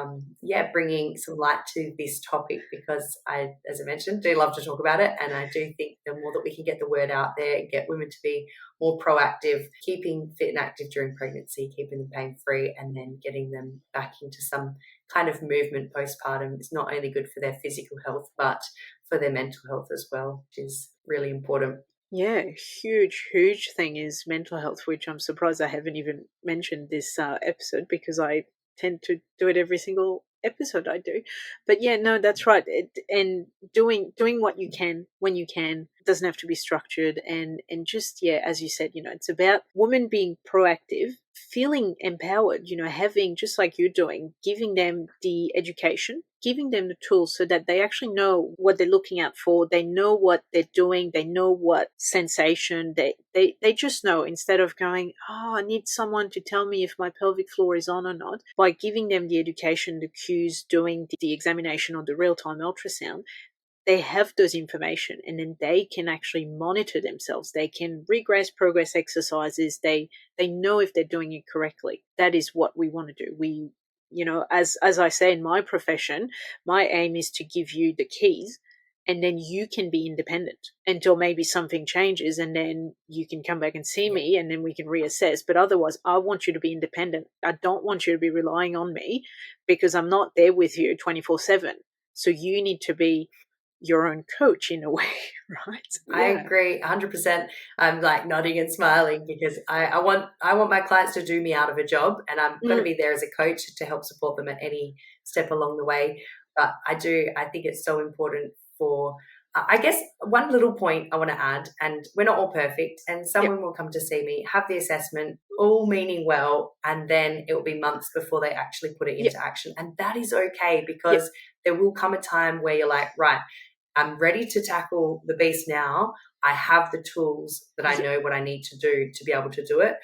bringing some light to this topic, because I, as I mentioned, do love to talk about it, and I do think the more that we can get the word out there and get women to be more proactive, keeping fit and active during pregnancy, keeping them pain-free, and then getting them back into some kind of movement postpartum is not only good for their physical health but for their mental health as well, which is really important. Yeah, huge thing is mental health, which I'm surprised I haven't even mentioned this episode, because I tend to do it every single episode I do. But yeah, no, that's right. And doing what you can when you can. It doesn't have to be structured, and just, yeah, as you said, it's about women being proactive, feeling empowered, having, just like you're doing, giving them the education, giving them the tools so that they actually know what they're looking out for. They know what they're doing. They know what sensation they just know, instead of going, oh, I need someone to tell me if my pelvic floor is on or not. By giving them the education, the cues, doing the examination on the real-time ultrasound, they have those information, and then they can actually monitor themselves. They can regress, progress exercises. They know if they're doing it correctly. That is what we want to do. We, as I say, in my profession, my aim is to give you the keys, and then you can be independent until maybe something changes, and then you can come back and see me, and then we can reassess. But otherwise, I want you to be independent. I don't want you to be relying on me, because I'm not there with you 24/7. So you need to be your own coach in a way, right? Yeah. I agree 100%. I'm like nodding and smiling, because I want my clients to do me out of a job, and I'm going to be there as a coach to help support them at any step along the way. But I think it's so important for, I guess, one little point I want to add, and we're not all perfect, and someone will come to see me, have the assessment, all meaning well, and then it will be months before they actually put it into action. And that is okay, because there will come a time where you're like, right, I'm ready to tackle the beast now. I have the tools that I know what I need to do to be able to do it.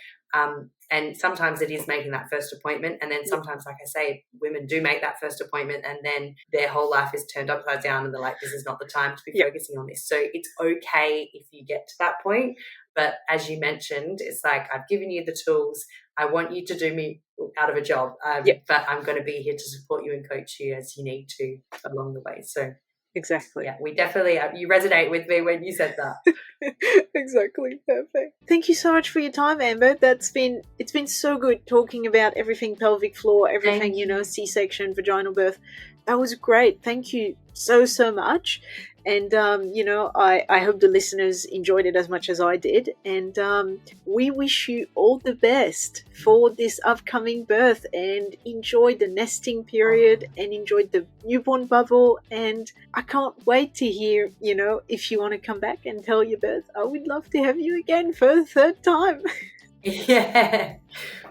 And sometimes it is making that first appointment. And then sometimes, like I say, women do make that first appointment, and then their whole life is turned upside down, and they're like, this is not the time to be focusing on this. So it's okay if you get to that point. But as you mentioned, it's like, I've given you the tools. I want you to do me out of a job. But I'm going to be here to support you and coach you as you need to along the way. So exactly. Yeah, we definitely, you resonate with me when you said that. Exactly. Perfect. Thank you so much for your time, Amber. It's been so good talking about everything pelvic floor, everything, C-section, vaginal birth. That was great. Thank you so much. And, I hope the listeners enjoyed it as much as I did. And we wish you all the best for this upcoming birth, and enjoy the nesting period, and enjoy the newborn bubble. And I can't wait to hear, if you want to come back and tell your birth. I would love to have you again for the third time. Yeah.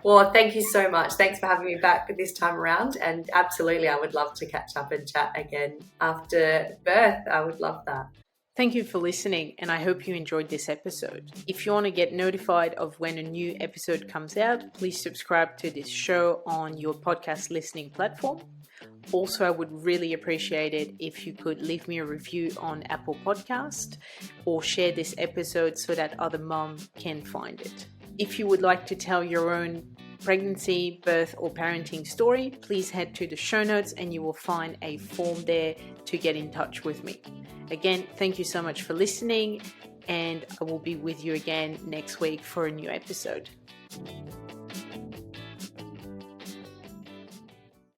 Well, thank you so much. Thanks for having me back this time around. And absolutely, I would love to catch up and chat again after birth. I would love that. Thank you for listening, and I hope you enjoyed this episode. If you want to get notified of when a new episode comes out, please subscribe to this show on your podcast listening platform. Also, I would really appreciate it if you could leave me a review on Apple Podcast, or share this episode so that other moms can find it. If you would like to tell your own pregnancy, birth, or parenting story, please head to the show notes, and you will find a form there to get in touch with me. Again, thank you so much for listening, and I will be with you again next week for a new episode.